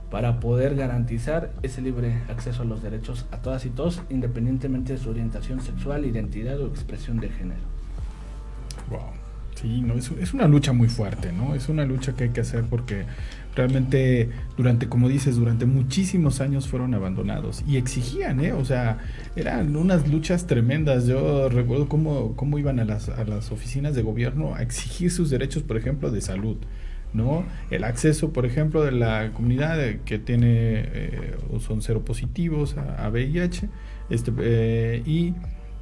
para poder garantizar ese libre acceso a los derechos a todas y todos, independientemente de su orientación sexual, identidad o expresión de género. Wow. Sí, no, es una lucha muy fuerte, ¿no? Es una lucha que hay que hacer porque realmente como dices, durante muchísimos años fueron abandonados y exigían, o sea, eran unas luchas tremendas. Yo recuerdo cómo iban a las oficinas de gobierno a exigir sus derechos, por ejemplo, de salud, ¿no? El acceso, por ejemplo, de la comunidad que tiene o son seropositivos a VIH, y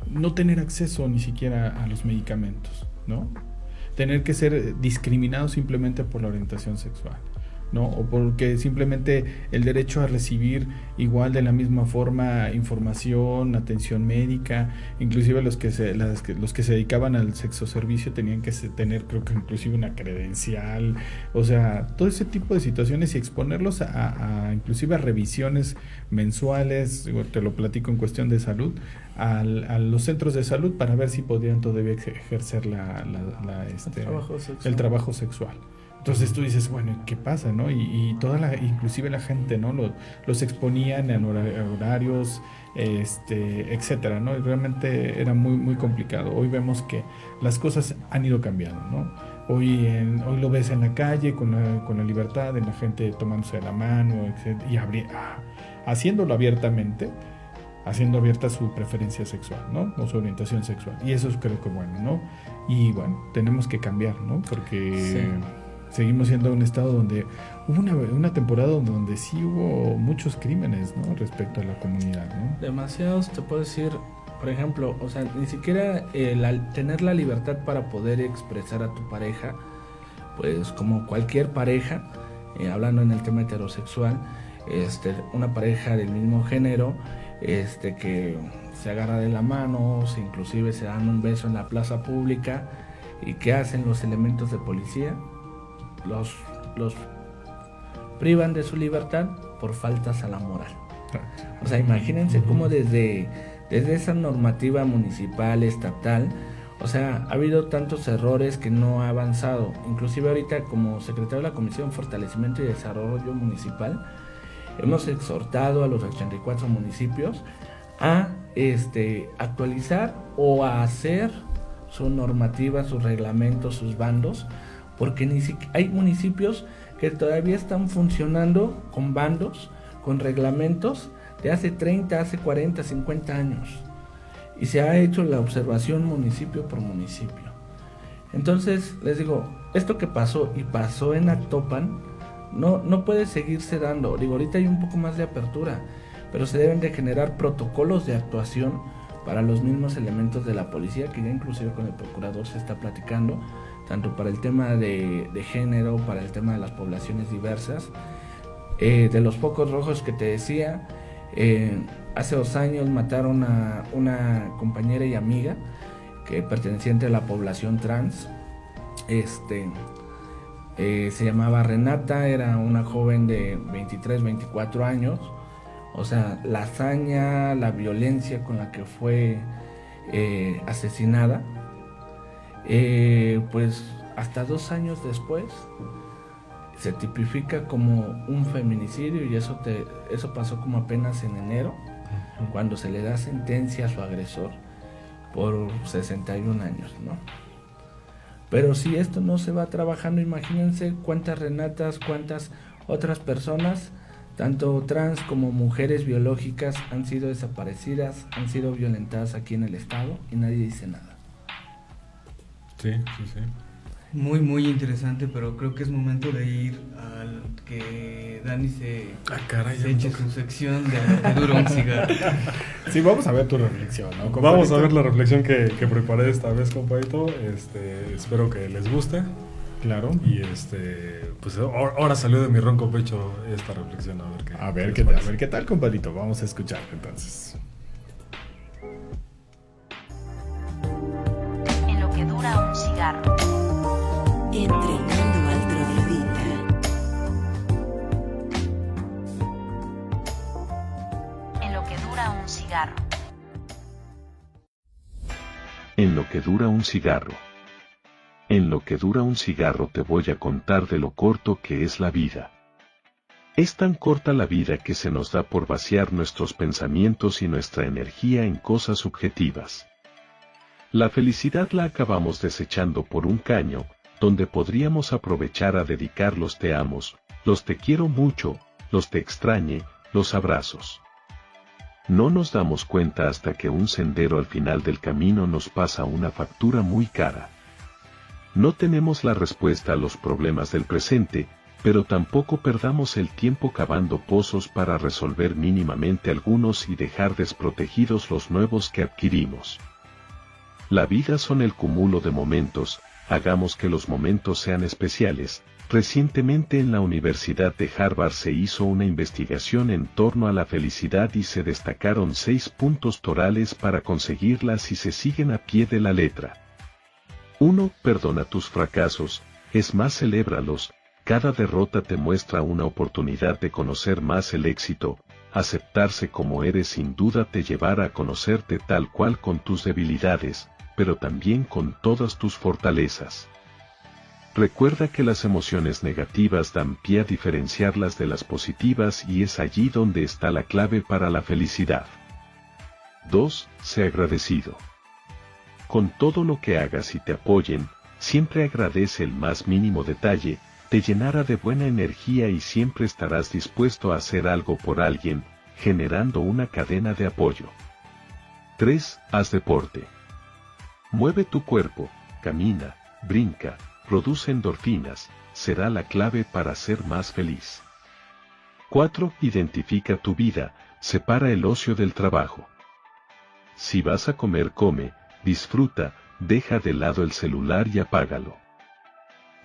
no tener acceso ni siquiera a los medicamentos, ¿no? Tener que ser discriminados simplemente por la orientación sexual, ¿no? O porque simplemente el derecho a recibir igual de la misma forma información, atención médica, inclusive los que se dedicaban al sexo servicio tenían que tener, creo que inclusive una credencial, o sea, todo ese tipo de situaciones, y exponerlos a inclusive a revisiones mensuales, te lo platico en cuestión de salud, a los centros de salud para ver si podían todavía ejercer el trabajo sexual. Entonces tú dices, bueno, ¿qué pasa, no? Y inclusive la gente, ¿no? Los exponían en horarios, etcétera, ¿no? Y realmente era muy, muy complicado. Hoy vemos que las cosas han ido cambiando, ¿no? Hoy lo ves en la calle con la libertad de la gente tomándose la mano, etcétera, y haciéndolo abiertamente, haciendo abierta su preferencia sexual, ¿no? O su orientación sexual. Y eso es, creo que bueno, ¿no? Y bueno, tenemos que cambiar, ¿no? Porque seguimos siendo un estado donde hubo una temporada donde sí hubo muchos crímenes, ¿no? Respecto a la comunidad, ¿no? Demasiados, te puedo decir, por ejemplo, o sea, ni siquiera tener la libertad para poder expresar a tu pareja, pues como cualquier pareja, hablando en el tema heterosexual, una pareja del mismo género, que se agarra de la mano, inclusive se dan un beso en la plaza pública, y ¿qué hacen los elementos de policía? Los privan de su libertad por faltas a la moral. O sea, imagínense cómo desde esa normativa municipal, estatal, o sea, ha habido tantos errores que no ha avanzado. Inclusive ahorita, como secretario de la Comisión de Fortalecimiento y Desarrollo Municipal, hemos exhortado a los 84 municipios a actualizar o a hacer su normativa, sus reglamentos, sus bandos, porque hay municipios que todavía están funcionando con bandos, con reglamentos de hace 30, hace 40, 50 años. Y se ha hecho la observación municipio por municipio. Entonces, les digo, esto que pasó y pasó en Actopan, no puede seguirse dando. Digo, ahorita hay un poco más de apertura, pero se deben de generar protocolos de actuación para los mismos elementos de la policía, que ya inclusive con el procurador se está platicando, tanto para el tema de género, para el tema de las poblaciones diversas. De los focos rojos que te decía, hace 2 años mataron a una compañera y amiga que perteneciente a la población trans. Se llamaba Renata, era una joven de 23, 24 años. O sea, la hazaña, la violencia con la que fue asesinada, pues hasta 2 años después se tipifica como un feminicidio, y eso pasó como apenas en enero, cuando se le da sentencia a su agresor por 61 años, ¿no? Pero si esto no se va trabajando, imagínense cuántas Renatas, cuántas otras personas, tanto trans como mujeres biológicas, han sido desaparecidas, han sido violentadas aquí en el estado y nadie dice nada. Sí. Muy, muy interesante, pero creo que es momento de ir al que Dani se eche su sección de lo que dura un cigarro. Sí, vamos a ver tu reflexión, ¿no, compadrito? Vamos a ver la reflexión que preparé esta vez, compadrito. Espero que les guste. Claro. Y pues ahora salió de mi ronco pecho esta reflexión. A ver qué tal, compadrito. Vamos a escuchar entonces. En lo que dura un cigarro. Entrenando al troglodita. En lo que dura un cigarro. En lo que dura un cigarro. En lo que dura un cigarro te voy a contar de lo corto que es la vida. Es tan corta la vida que se nos da por vaciar nuestros pensamientos y nuestra energía en cosas subjetivas. La felicidad la acabamos desechando por un caño, donde podríamos aprovechar a dedicar los te amos, los te quiero mucho, los te extrañe, los abrazos. No nos damos cuenta hasta que un sendero al final del camino nos pasa una factura muy cara. No tenemos la respuesta a los problemas del presente, pero tampoco perdamos el tiempo cavando pozos para resolver mínimamente algunos y dejar desprotegidos los nuevos que adquirimos. La vida son el cúmulo de momentos, hagamos que los momentos sean especiales. Recientemente en la Universidad de Harvard se hizo una investigación en torno a la felicidad y se destacaron 6 puntos torales para conseguirla si se siguen a pie de la letra. 1. Perdona tus fracasos, es más, celébralos. Cada derrota te muestra una oportunidad de conocer más el éxito. Aceptarse como eres sin duda te llevará a conocerte tal cual con tus debilidades, pero también con todas tus fortalezas. Recuerda que las emociones negativas dan pie a diferenciarlas de las positivas y es allí donde está la clave para la felicidad. 2. Sé agradecido. Con todo lo que hagas y te apoyen, siempre agradece el más mínimo detalle, te llenará de buena energía y siempre estarás dispuesto a hacer algo por alguien, generando una cadena de apoyo. 3. Haz deporte. Mueve tu cuerpo, camina, brinca, produce endorfinas, será la clave para ser más feliz. 4. Identifica tu vida, separa el ocio del trabajo. Si vas a comer, come, disfruta, deja de lado el celular y apágalo.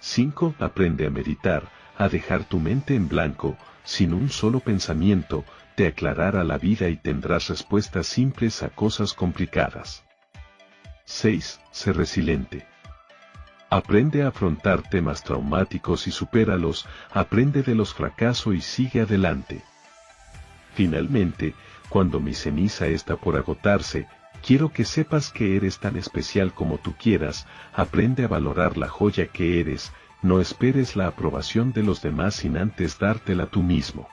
5. Aprende a meditar, a dejar tu mente en blanco, sin un solo pensamiento, te aclarará la vida y tendrás respuestas simples a cosas complicadas. 6. Sé resiliente. Aprende a afrontar temas traumáticos y supéralos, aprende de los fracasos y sigue adelante. Finalmente, cuando mi ceniza está por agotarse, quiero que sepas que eres tan especial como tú quieras, aprende a valorar la joya que eres, no esperes la aprobación de los demás sin antes dártela tú mismo.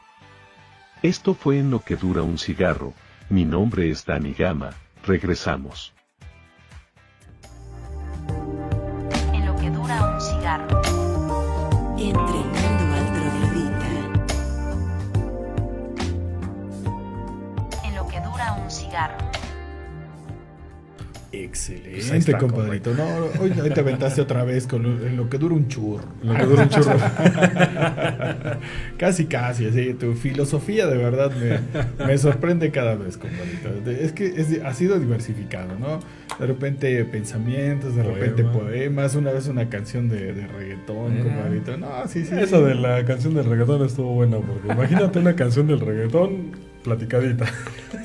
Esto fue En lo que dura un cigarro, mi nombre es Dani Gama, regresamos. En lo que dura un cigarro. Entrenando al troglodita. En lo que dura un cigarro. Excelente, Pues ahí está, compadrito. No, hoy te aventaste otra vez con lo que dura un churro. Lo que dura un churro. Casi, así. Tu filosofía de verdad me sorprende cada vez, compadrito. Es que ha sido diversificado, ¿no? De repente pensamientos, de repente poemas. Una vez una canción de reggaetón, compadrito. No, sí. Eso de la canción del reggaetón estuvo bueno, porque imagínate una canción del reggaetón platicadita.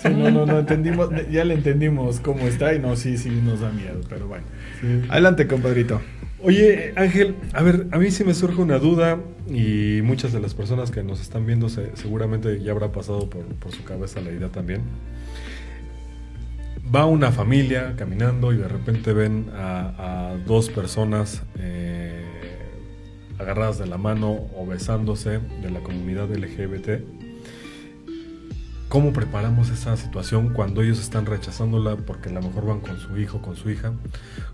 Sí, no entendimos, ya le entendimos cómo está y no, sí nos da miedo, pero bueno. Sí. Adelante, compadrito. Oye, Ángel, a ver, a mí sí me surge una duda y muchas de las personas que nos están viendo seguramente ya habrá pasado por su cabeza la idea también. Va una familia caminando y de repente ven a dos personas agarradas de la mano o besándose de la comunidad LGBT. ¿Cómo preparamos esa situación cuando ellos están rechazándola porque a lo mejor van con su hijo, con su hija?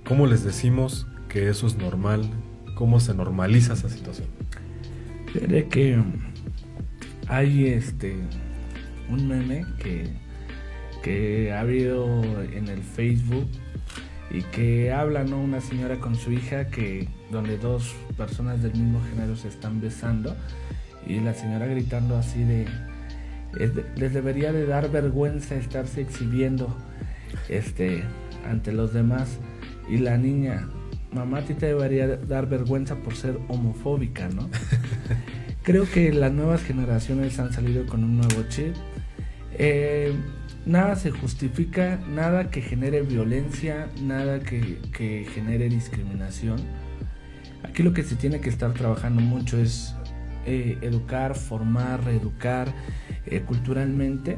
¿Cómo les decimos que eso es normal? ¿Cómo se normaliza esa situación? Fíjate que hay un meme que ha habido en el Facebook y que habla, ¿no? Una señora con su hija donde dos personas del mismo género se están besando y la señora gritando así les debería de dar vergüenza estarse exhibiendo ante los demás, y la niña, mamá, a ti te debería dar vergüenza por ser homofóbica, ¿no? Creo que las nuevas generaciones han salido con un nuevo chip. Nada se justifica, nada que genere violencia, nada que genere discriminación. Aquí lo que se tiene que estar trabajando mucho es educar, formar, reeducar culturalmente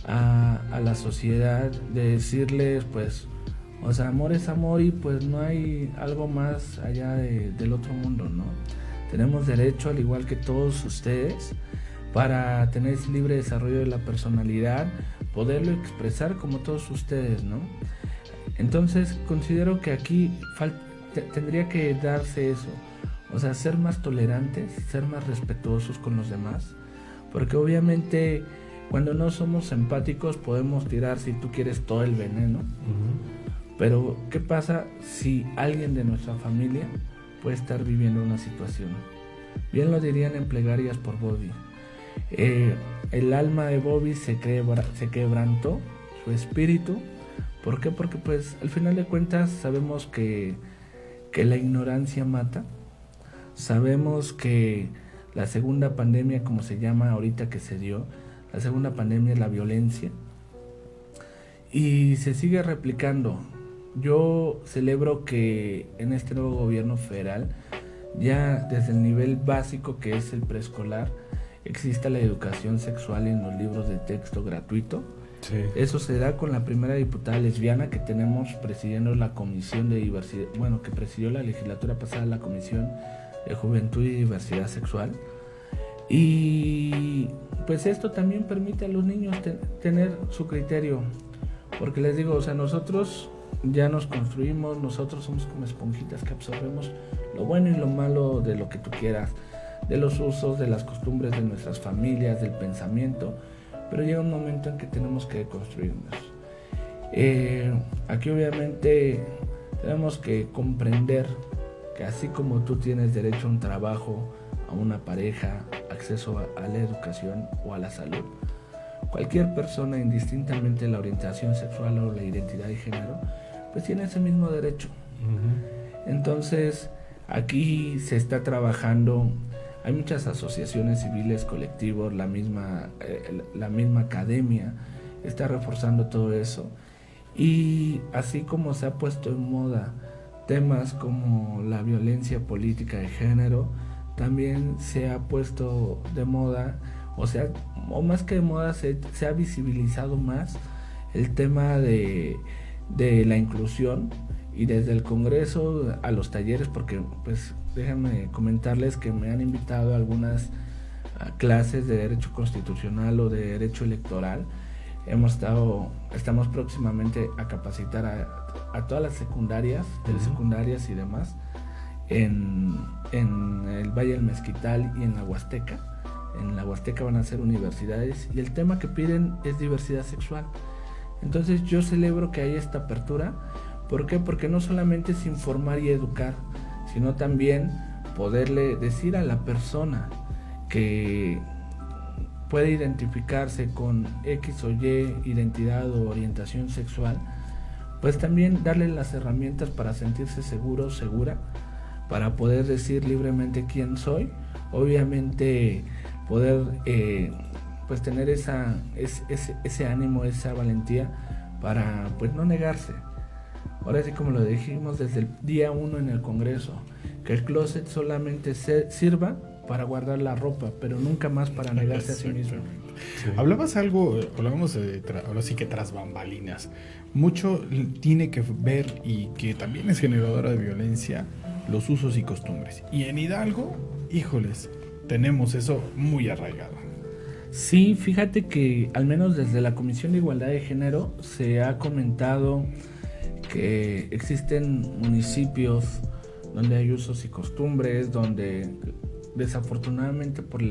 a la sociedad, de decirles, pues, o sea, amor es amor y pues no hay algo más allá del otro mundo, ¿no? Tenemos derecho, al igual que todos ustedes, para tener ese libre desarrollo de la personalidad, poderlo expresar como todos ustedes, ¿no? Entonces considero que aquí tendría que darse eso. O sea, ser más tolerantes, ser más respetuosos con los demás, porque obviamente cuando no somos empáticos podemos tirar, si tú quieres, todo el veneno. Pero ¿qué pasa si alguien de nuestra familia puede estar viviendo una situación? Bien lo dirían en Plegarias por Bobby. El alma de Bobby se quebrantó, su espíritu. ¿Por qué? Porque pues al final de cuentas sabemos que la ignorancia mata. Sabemos que la segunda pandemia, como se llama ahorita que se dio, la segunda pandemia es la violencia y se sigue replicando. Yo celebro que en este nuevo gobierno federal, ya desde el nivel básico que es el preescolar, exista la educación sexual en los libros de texto gratuito. Sí. Eso se da con la primera diputada lesbiana que tenemos presidiendo la comisión de diversidad, que presidió la legislatura pasada la comisión de Juventud y Diversidad Sexual. Y pues esto también permite a los niños tener su criterio, porque les digo, o sea, nosotros ya nos construimos, nosotros somos como esponjitas que absorbemos lo bueno y lo malo de lo que tú quieras, de los usos, de las costumbres de nuestras familias, del pensamiento, pero llega un momento en que tenemos que construirnos. Aquí obviamente tenemos que comprender que así como tú tienes derecho a un trabajo, a una pareja, acceso a la educación o a la salud, cualquier persona, indistintamente de la orientación sexual o la identidad de género, pues tiene ese mismo derecho. Entonces, aquí se está trabajando, hay muchas asociaciones civiles, colectivos, la misma academia está reforzando todo eso. Y así como se ha puesto en moda temas como la violencia política de género, también se ha puesto de moda, o más que de moda, se ha visibilizado más el tema de la inclusión, y desde el Congreso a los talleres, porque pues déjenme comentarles que me han invitado a algunas clases de Derecho Constitucional o de Derecho Electoral. Estamos próximamente a capacitar a todas las secundarias, telesecundarias y demás en el Valle del Mezquital y en la Huasteca. En la Huasteca van a ser universidades y el tema que piden es diversidad sexual. Entonces yo celebro que haya esta apertura. ¿Por qué? Porque no solamente es informar y educar, sino también poderle decir a la persona que puede identificarse con X o Y identidad o orientación sexual, pues también darle las herramientas para sentirse seguro, segura, para poder decir libremente quién soy, obviamente poder pues tener ese ánimo, esa valentía para pues no negarse. Ahora sí, como lo dijimos desde el día 1 en el Congreso, que el closet solamente sirva para guardar la ropa, pero nunca más para negarse a sí mismo. Sí. Hablábamos ahora sí que tras bambalinas, mucho tiene que ver, y que también es generadora de violencia, los usos y costumbres. Y en Hidalgo, híjoles, tenemos eso muy arraigado. Sí, fíjate que al menos desde la Comisión de Igualdad de Género se ha comentado que existen municipios donde hay usos y costumbres, donde desafortunadamente por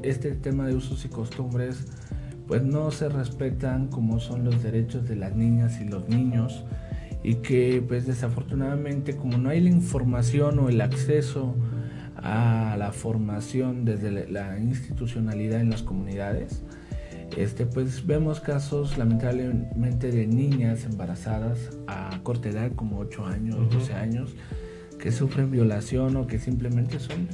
este tema de usos y costumbres pues no se respetan como son los derechos de las niñas y los niños, y que pues desafortunadamente como no hay la información o el acceso a la formación desde la institucionalidad en las comunidades, pues vemos casos lamentablemente de niñas embarazadas a corta edad, como 8 años, 12 años, que sufren violación o que simplemente son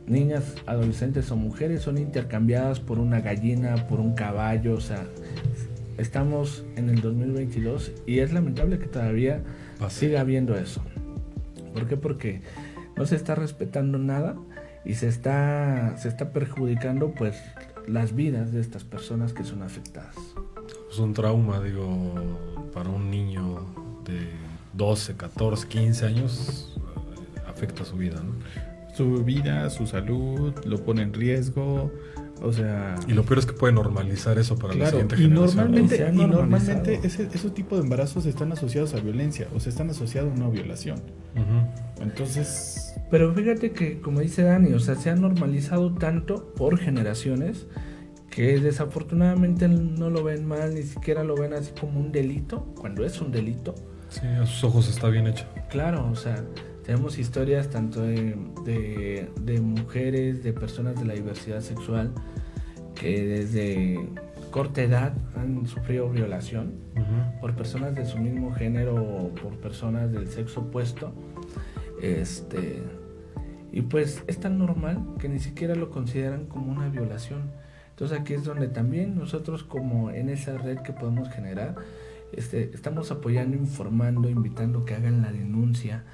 niñas, adolescentes o mujeres, son intercambiadas por una gallina, por un caballo. O sea, estamos en el 2022 y es lamentable que todavía siga habiendo eso. ¿Por qué? Porque no se está respetando nada y se está perjudicando pues las vidas de estas personas que son afectadas. Es un trauma, digo, para un niño de 12, 14, 15 años, afecta su vida, ¿no? Su vida, su salud, lo pone en riesgo, o sea... Y lo peor es que puede normalizar eso para la siguiente y generación. Normalmente ese tipo de embarazos están asociados a violencia, o sea, están asociados a una violación. Entonces... Pero fíjate que, como dice Dani, o sea, se ha normalizado tanto por generaciones que desafortunadamente no lo ven mal, ni siquiera lo ven así como un delito, cuando es un delito. Sí, a sus ojos está bien hecho. Claro, o sea, tenemos historias tanto de mujeres, de personas de la diversidad sexual, que desde corta edad han sufrido violación por personas de su mismo género o por personas del sexo opuesto. Y pues es tan normal que ni siquiera lo consideran como una violación. Entonces aquí es donde también nosotros, como en esa red que podemos generar, estamos apoyando, informando, invitando que hagan la denuncia.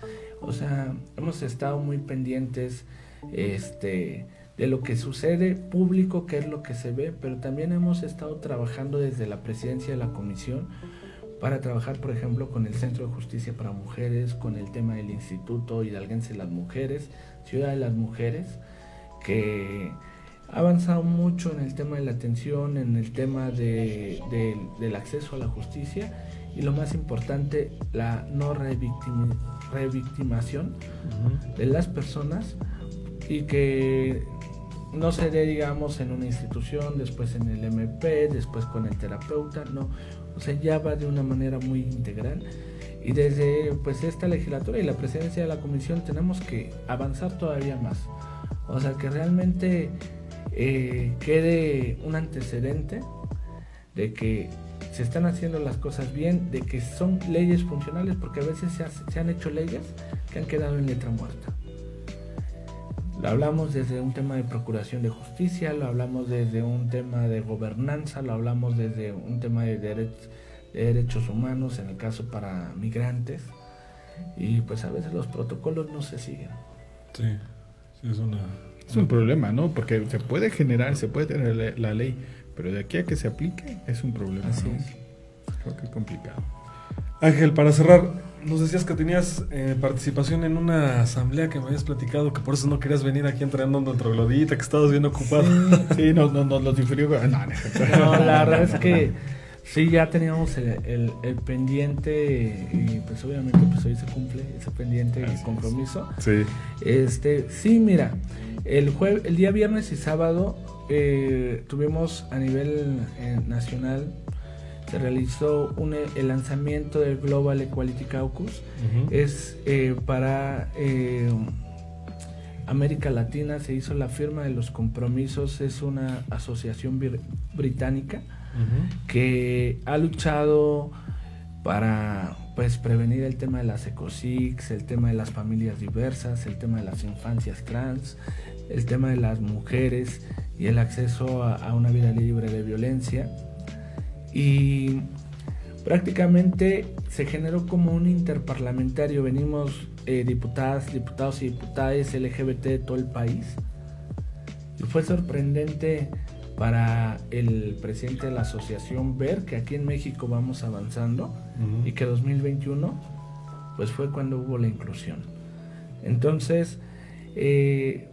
O sea, hemos estado muy pendientes de lo que sucede público, que es lo que se ve, pero también hemos estado trabajando desde la presidencia de la comisión para trabajar, por ejemplo, con el Centro de Justicia para Mujeres, con el tema del Instituto Hidalguense de las Mujeres, Ciudad de las Mujeres, que ha avanzado mucho en el tema de la atención, en el tema del acceso a la justicia y, lo más importante, la no revictimación de las personas, y que no se dé, digamos, en una institución, después en el MP, después con el terapeuta, no. O sea, ya va de una manera muy integral, y desde pues esta legislatura y la presidencia de la comisión tenemos que avanzar todavía más. O sea, que realmente quede un antecedente de que se están haciendo las cosas bien, de que son leyes funcionales, porque a veces se han hecho leyes que han quedado en letra muerta. Lo hablamos desde un tema de procuración de justicia, lo hablamos desde un tema de gobernanza, lo hablamos desde un tema de derechos humanos, en el caso para migrantes, y pues a veces los protocolos no se siguen. Sí, es un problema, ¿no? Porque se puede tener la ley, pero de aquí a que se aplique es un problema. Así ¿no? es. Creo que es complicado. Ángel, para cerrar, nos decías que tenías participación en una asamblea que me habías platicado, que por eso no querías venir aquí entrenando en Troglodita, que estabas bien ocupado. Sí, nos difirió. No, la verdad es que sí, ya teníamos el pendiente, y pues obviamente pues hoy se cumple ese pendiente y compromiso. Sí. Sí, mira, el día viernes y sábado tuvimos a nivel nacional se realizó el lanzamiento del Global Equality Caucus. Es para América Latina, se hizo la firma de los compromisos. Es una asociación británica que ha luchado para prevenir el tema de las ecosics, el tema de las familias diversas, el tema de las infancias trans, el tema de las mujeres y el acceso a una vida libre de violencia. Y prácticamente se generó como un interparlamentario. Venimos diputadas, diputados y diputadas LGBT de todo el país. Y fue sorprendente para el presidente de la asociación ver que aquí en México vamos avanzando y que 2021 pues fue cuando hubo la inclusión. Entonces,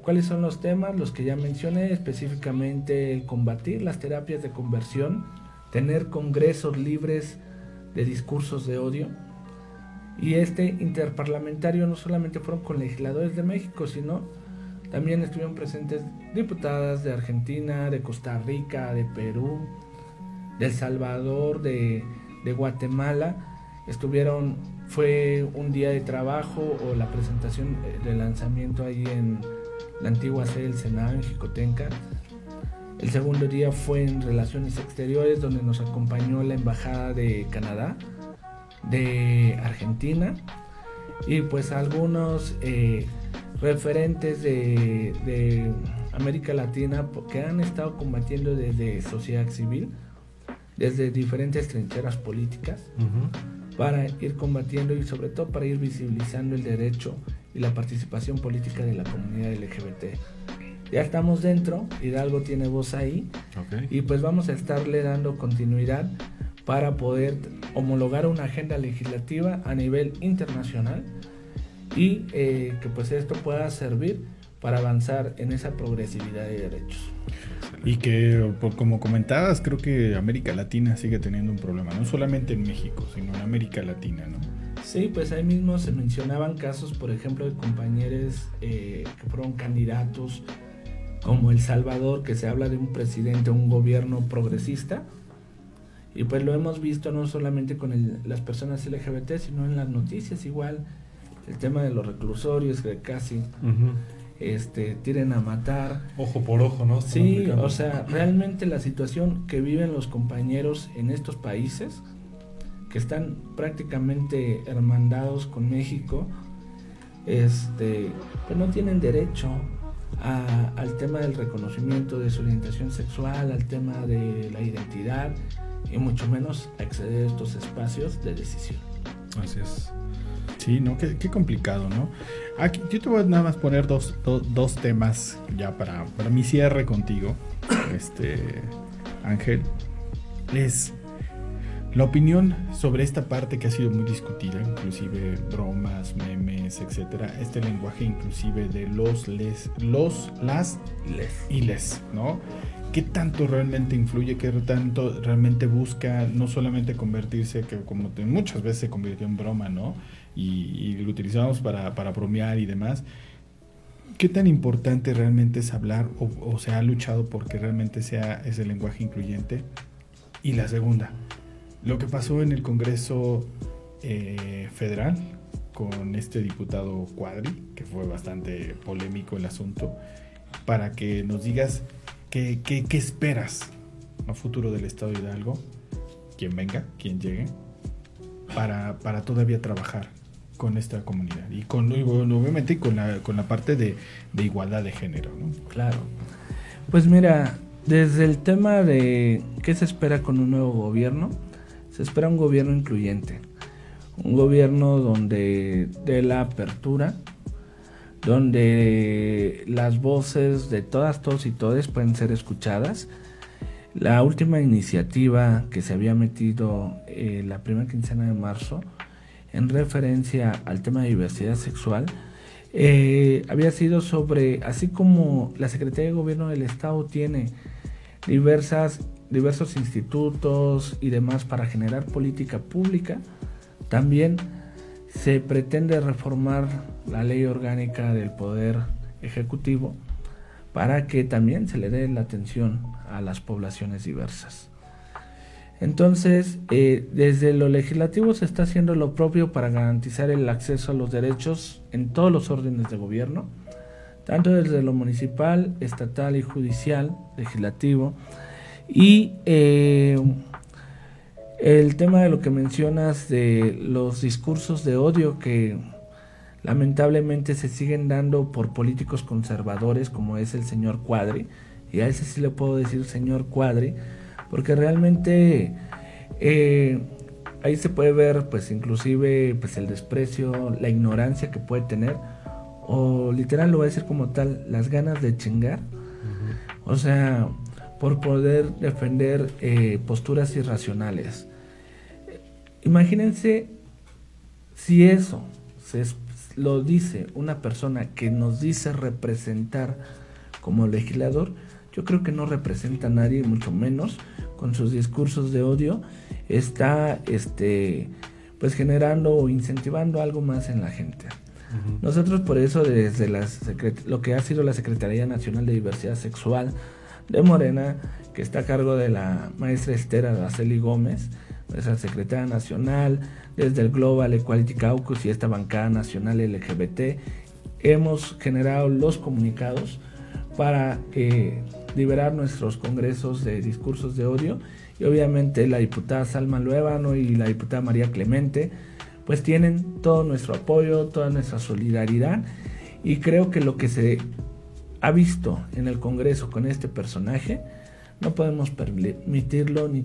¿cuáles son los temas? Los que ya mencioné, específicamente el combatir las terapias de conversión, tener congresos libres de discursos de odio. Y este interparlamentario no solamente fueron con legisladores de México, sino también estuvieron presentes diputadas de Argentina, de Costa Rica, de Perú, de El Salvador, de Guatemala. Fue un día de trabajo o la presentación de lanzamiento ahí en la antigua sede del Senado en Jicotenca. El segundo día fue en Relaciones Exteriores, donde nos acompañó la Embajada de Canadá, de Argentina, y pues algunos referentes de América Latina que han estado combatiendo desde sociedad civil, desde diferentes trincheras políticas, para ir combatiendo y sobre todo para ir visibilizando el derecho y la participación política de la comunidad LGBT. Ya estamos dentro, Hidalgo tiene voz ahí, y pues vamos a estarle dando continuidad para poder homologar una agenda legislativa a nivel internacional y que pues esto pueda servir para avanzar en esa progresividad de derechos. Y que, como comentabas, creo que América Latina sigue teniendo un problema, no solamente en México, sino en América Latina, ¿no? Sí, pues ahí mismo se mencionaban casos, por ejemplo, de compañeros que fueron candidatos, como El Salvador, que se habla de un presidente, un gobierno progresista, y pues lo hemos visto no solamente con las personas LGBT, sino en las noticias igual, el tema de los reclusorios que casi tienen a matar. Ojo por ojo, ¿no? Sí, o sea, realmente la situación que viven los compañeros en estos países, que están prácticamente hermandados con México, pues no tienen derecho al tema del reconocimiento de su orientación sexual, al tema de la identidad, y mucho menos acceder a estos espacios de decisión. Así es. Sí, ¿no? Qué complicado, ¿no? Aquí, yo te voy a nada más poner dos temas ya para mi cierre contigo, Ángel. Es la opinión sobre esta parte que ha sido muy discutida, inclusive bromas, memes, etcétera. Este lenguaje inclusive de las, y les, ¿no? ¿Qué tanto realmente influye? ¿Qué tanto realmente busca no solamente convertirse, que como muchas veces se convirtió en broma, ¿no? Y lo utilizamos para bromear y demás. ¿Qué tan importante realmente es hablar o se ha luchado porque realmente sea ese lenguaje incluyente? Y la segunda, lo que pasó en el Congreso Federal con este diputado Cuadri, que fue bastante polémico el asunto, para que nos digas qué esperas a futuro del Estado de Hidalgo, quien venga, quien llegue, para todavía trabajar con esta comunidad y obviamente con la parte de igualdad de género, ¿no? Claro. Pues mira, desde el tema de qué se espera con un nuevo gobierno, se espera un gobierno incluyente, un gobierno donde dé la apertura, donde las voces de todas, todos y todes pueden ser escuchadas. La última iniciativa que se había metido la primera quincena de marzo en referencia al tema de diversidad sexual había sido sobre, así como la Secretaría de Gobierno del Estado tiene diversos institutos y demás para generar política pública, también se pretende reformar la ley orgánica del Poder Ejecutivo para que también se le dé la atención a las poblaciones diversas. Entonces, desde lo legislativo se está haciendo lo propio para garantizar el acceso a los derechos en todos los órdenes de gobierno, tanto desde lo municipal, estatal y judicial, legislativo. Y el tema de lo que mencionas de los discursos de odio que lamentablemente se siguen dando por políticos conservadores como es el señor Cuadri, y a ese sí le puedo decir señor Cuadri, porque realmente ahí se puede ver pues inclusive pues el desprecio, la ignorancia que puede tener, o literal lo voy a decir como tal, las ganas de chingar, o sea, por poder defender posturas irracionales. Imagínense si eso lo dice una persona que nos dice representar como legislador. Yo creo que no representa a nadie, mucho menos con sus discursos de odio está pues generando o incentivando algo más en la gente. Nosotros por eso desde lo que ha sido la Secretaría Nacional de Diversidad Sexual de Morena, que está a cargo de la maestra Esther Araceli Gómez, nuestra secretaria nacional, desde el Global Equality Caucus y esta bancada nacional LGBT, hemos generado los comunicados para liberar nuestros congresos de discursos de odio, y obviamente la diputada Salma Luébano y la diputada María Clemente pues tienen todo nuestro apoyo, toda nuestra solidaridad, y creo que lo que se ha visto en el Congreso con este personaje no podemos permitirlo ni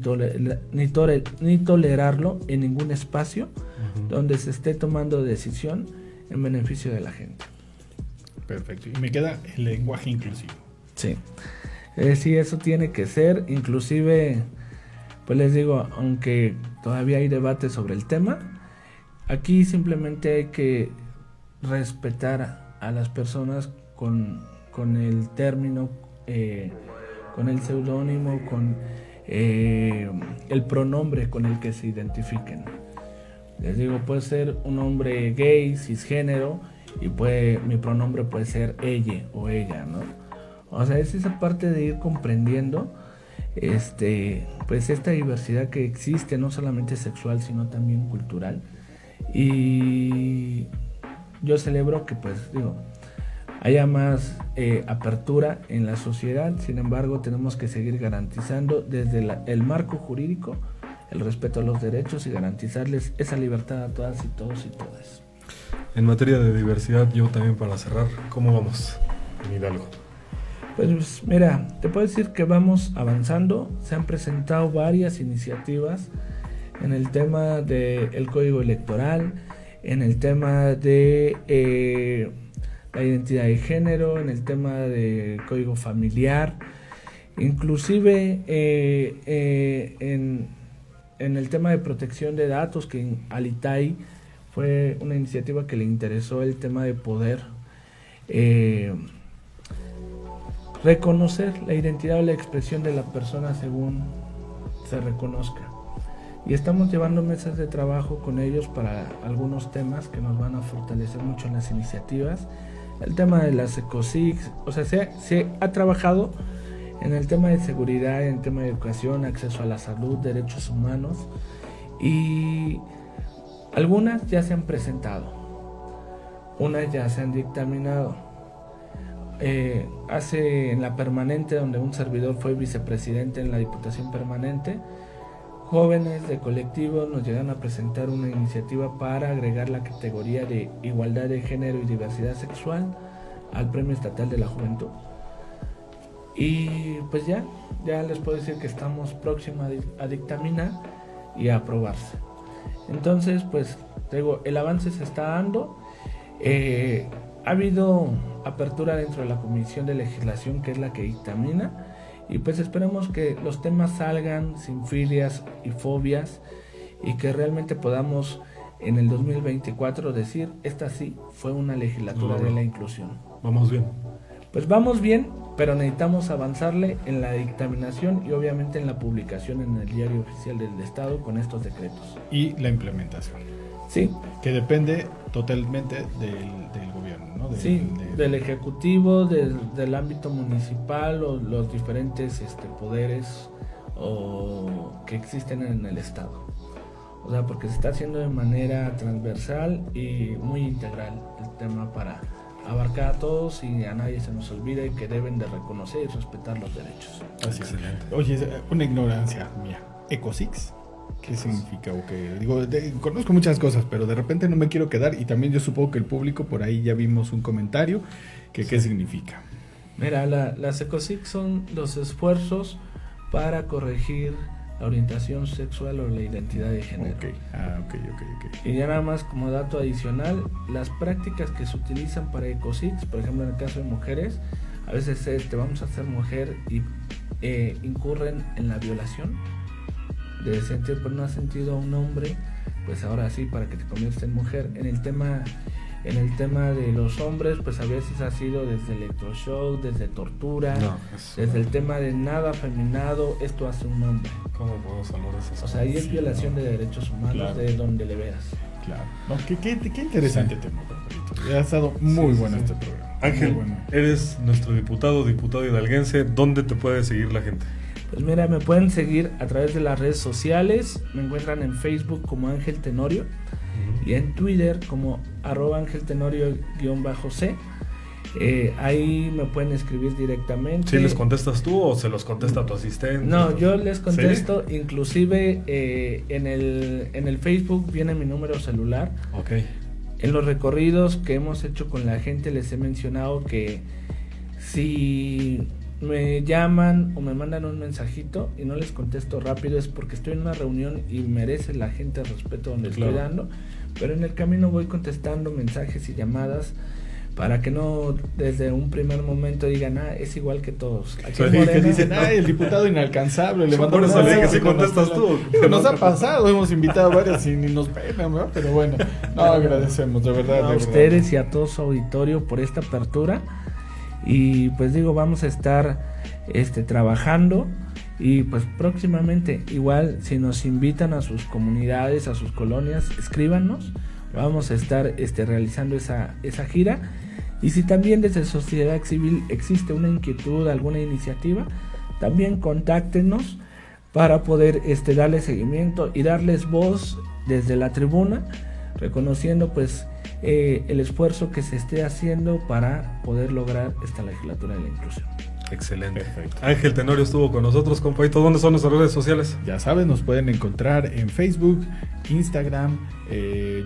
tolerarlo en ningún espacio donde se esté tomando decisión en beneficio de la gente. Perfecto. Y me queda el lenguaje inclusivo. Sí. Sí, eso tiene que ser. Inclusive, pues les digo, aunque todavía hay debate sobre el tema, aquí simplemente hay que respetar a las personas con el término, con el seudónimo, con el pronombre con el que se identifiquen. Les digo, puede ser un hombre gay, cisgénero, y mi pronombre puede ser ella o ella, ¿no? O sea, es esa parte de ir comprendiendo pues esta diversidad que existe, no solamente sexual, sino también cultural. Y yo celebro que, pues, digo, haya más apertura en la sociedad. Sin embargo, tenemos que seguir garantizando desde el marco jurídico el respeto a los derechos y garantizarles esa libertad a todas y todos y todas. En materia de diversidad, yo también para cerrar, ¿cómo vamos en Hidalgo? Pues mira, te puedo decir que vamos avanzando. Se han presentado varias iniciativas en el tema del código electoral, en el tema de la identidad de género, en el tema del código familiar, inclusive en el tema de protección de datos, que en Alitay fue una iniciativa que le interesó el tema de poder reconocer la identidad o la expresión de la persona según se reconozca. Y estamos llevando mesas de trabajo con ellos para algunos temas que nos van a fortalecer mucho en las iniciativas. El tema de las ECOSIX, o sea, se ha trabajado en el tema de seguridad, en el tema de educación, acceso a la salud, derechos humanos, y algunas ya se han presentado, unas ya se han dictaminado. Hace en la permanente, donde un servidor fue vicepresidente en la Diputación Permanente, jóvenes de colectivos nos llegan a presentar una iniciativa para agregar la categoría de igualdad de género y diversidad sexual al Premio Estatal de la Juventud. Y pues ya les puedo decir que estamos próximos a dictaminar y a aprobarse. Entonces, pues digo, el avance se está dando. Ha habido apertura dentro de la Comisión de Legislación, que es la que dictamina, y pues esperemos que los temas salgan sin filias y fobias, y que realmente podamos en el 2024 decir, esta sí fue una legislatura de la inclusión. Vamos bien. Pues vamos bien, pero necesitamos avanzarle en la dictaminación y obviamente en la publicación en el Diario Oficial del Estado con estos decretos. Y la implementación. Sí. Que depende totalmente del gobierno, ¿no? Del Ejecutivo, del ámbito municipal, o los diferentes poderes o que existen en el Estado. O sea, porque se está haciendo de manera transversal y muy integral el tema para abarcar a todos y a nadie se nos olvide que deben de reconocer y respetar los derechos. Así es. Oye, una ignorancia mía. ¿Ecosix? ¿Qué significa? O qué? Digo, conozco muchas cosas, pero de repente no me quiero quedar y también yo supongo que el público, por ahí ya vimos un comentario, que qué significa. Mira, las ECOSIC son los esfuerzos para corregir la orientación sexual o la identidad de género. Ok. Y ya nada más como dato adicional, las prácticas que se utilizan para ECOSIC, por ejemplo en el caso de mujeres, a veces te vamos a hacer mujer y incurren en la violación, de sentir, pero no has sentido a un hombre, pues ahora sí, para que te conviertas en mujer. En el tema de los hombres, pues a veces ha sido desde electroshock, desde tortura, desde el tema de nada afeminado, esto hace un hombre. ¿Cómo podemos hablar de esas O sea, ahí es violación de derechos humanos, Claro. de donde le veas. Claro. No, qué interesante tema, compadrito. Ha estado muy bueno este programa. Ángel, Muy bueno. eres nuestro diputado hidalguense. ¿Dónde te puede seguir la gente? Pues mira, me pueden seguir a través de las redes sociales, me encuentran en Facebook como Ángel Tenorio y en Twitter como @AngelTenorio_C. Ahí me pueden escribir directamente. ¿Sí les contestas tú o se los contesta tu asistente? No, yo les contesto, inclusive en el Facebook viene mi número celular. Ok. En los recorridos que hemos hecho con la gente les he mencionado que si me llaman o me mandan un mensajito y no les contesto rápido es porque estoy en una reunión y merece la gente el respeto donde Claro. estoy dando, pero en el camino voy contestando mensajes y llamadas para que no desde un primer momento digan, es igual que todos. Aquí Sí, en que Morena, dicen, el diputado inalcanzable. Le Por mandamos eso le dije que mensaje, sí contestas tú. Nos ha pasado, hemos invitado a varios y ni nos pegan, ¿no? Pero bueno, no, agradecemos, de verdad. a ustedes y a todo su auditorio por esta apertura. Y pues digo, vamos a estar trabajando y pues próximamente igual si nos invitan a sus comunidades, a sus colonias, escríbanos, vamos a estar realizando esa gira. Y si también desde sociedad civil existe una inquietud, alguna iniciativa, también contáctenos para poder darle seguimiento y darles voz desde la tribuna, reconociendo pues el esfuerzo que se esté haciendo para poder lograr esta legislatura de la inclusión. Excelente. Perfecto. Ángel Tenorio estuvo con nosotros, compadrito. ¿Dónde son nuestras redes sociales? Ya saben, nos pueden encontrar en Facebook, Instagram,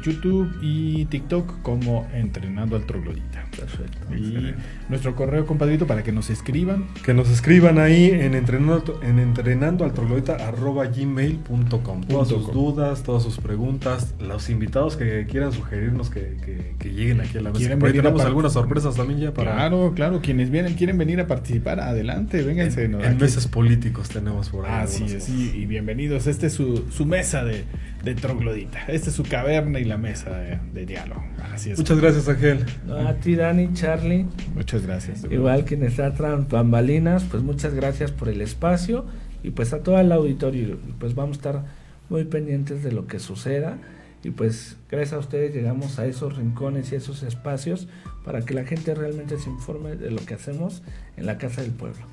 YouTube y TikTok como Entrenando al Troglodita. Perfecto. Y nuestro correo, compadrito, para que nos escriban. Que nos escriban ahí en entrenandoaltroglodita@gmail.com. Todas sus dudas, todas sus preguntas, los invitados que quieran sugerirnos que lleguen aquí a la mesa. ¿Quieren Por ahí venir a tenemos algunas sorpresas también ya para... Claro, quienes quieren venir a participar, adelante, vénganse. ¿no? En Aquí- meses políticos tenemos por ahí. Así algunas es, cosas. y bienvenidos. Esta es su mesa de troglodita. Esta es su caverna y la mesa de diálogo. Así es. Muchas gracias, Ángel. No, a ti, Dani, Charlie, Muchas gracias. igual quien está tras bambalinas, pues muchas gracias por el espacio y pues a todo el auditorio, pues vamos a estar muy pendientes de lo que suceda y pues gracias a ustedes llegamos a esos rincones y esos espacios para que la gente realmente se informe de lo que hacemos en la Casa del Pueblo.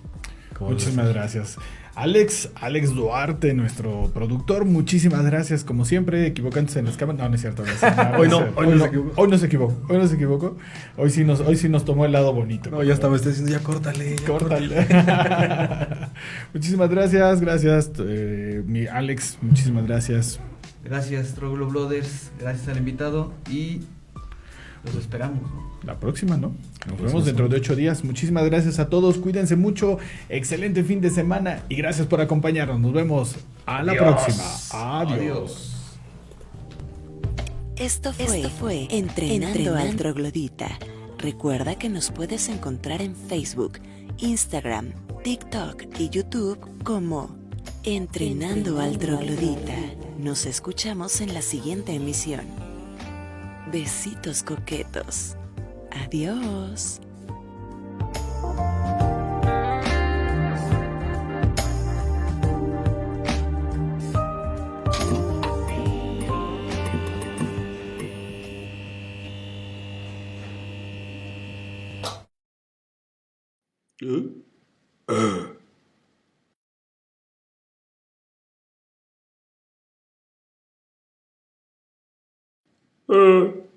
Muchísimas gracias. Alex Duarte, nuestro productor, muchísimas gracias, como siempre, equivocándose en las cámaras. No, no es cierto. Hoy no se equivocó. Hoy no se equivocó. Hoy sí nos tomó el lado bonito. No, ya estaba diciendo, ya córtale. Córtale. Muchísimas gracias. Mi Alex, muchísimas gracias. Gracias, Troglo Brothers. Gracias al invitado y los esperamos, ¿no? La próxima, ¿no? Nos vemos dentro de 8 días. Muchísimas gracias a todos. Cuídense mucho. Excelente fin de semana y gracias por acompañarnos. Nos vemos a la próxima. Adiós. Esto fue Entrenando al Troglodita. Recuerda que nos puedes encontrar en Facebook, Instagram, TikTok y YouTube como Entrenando al Troglodita. Nos escuchamos en la siguiente emisión. Besitos coquetos. Adiós. Ah.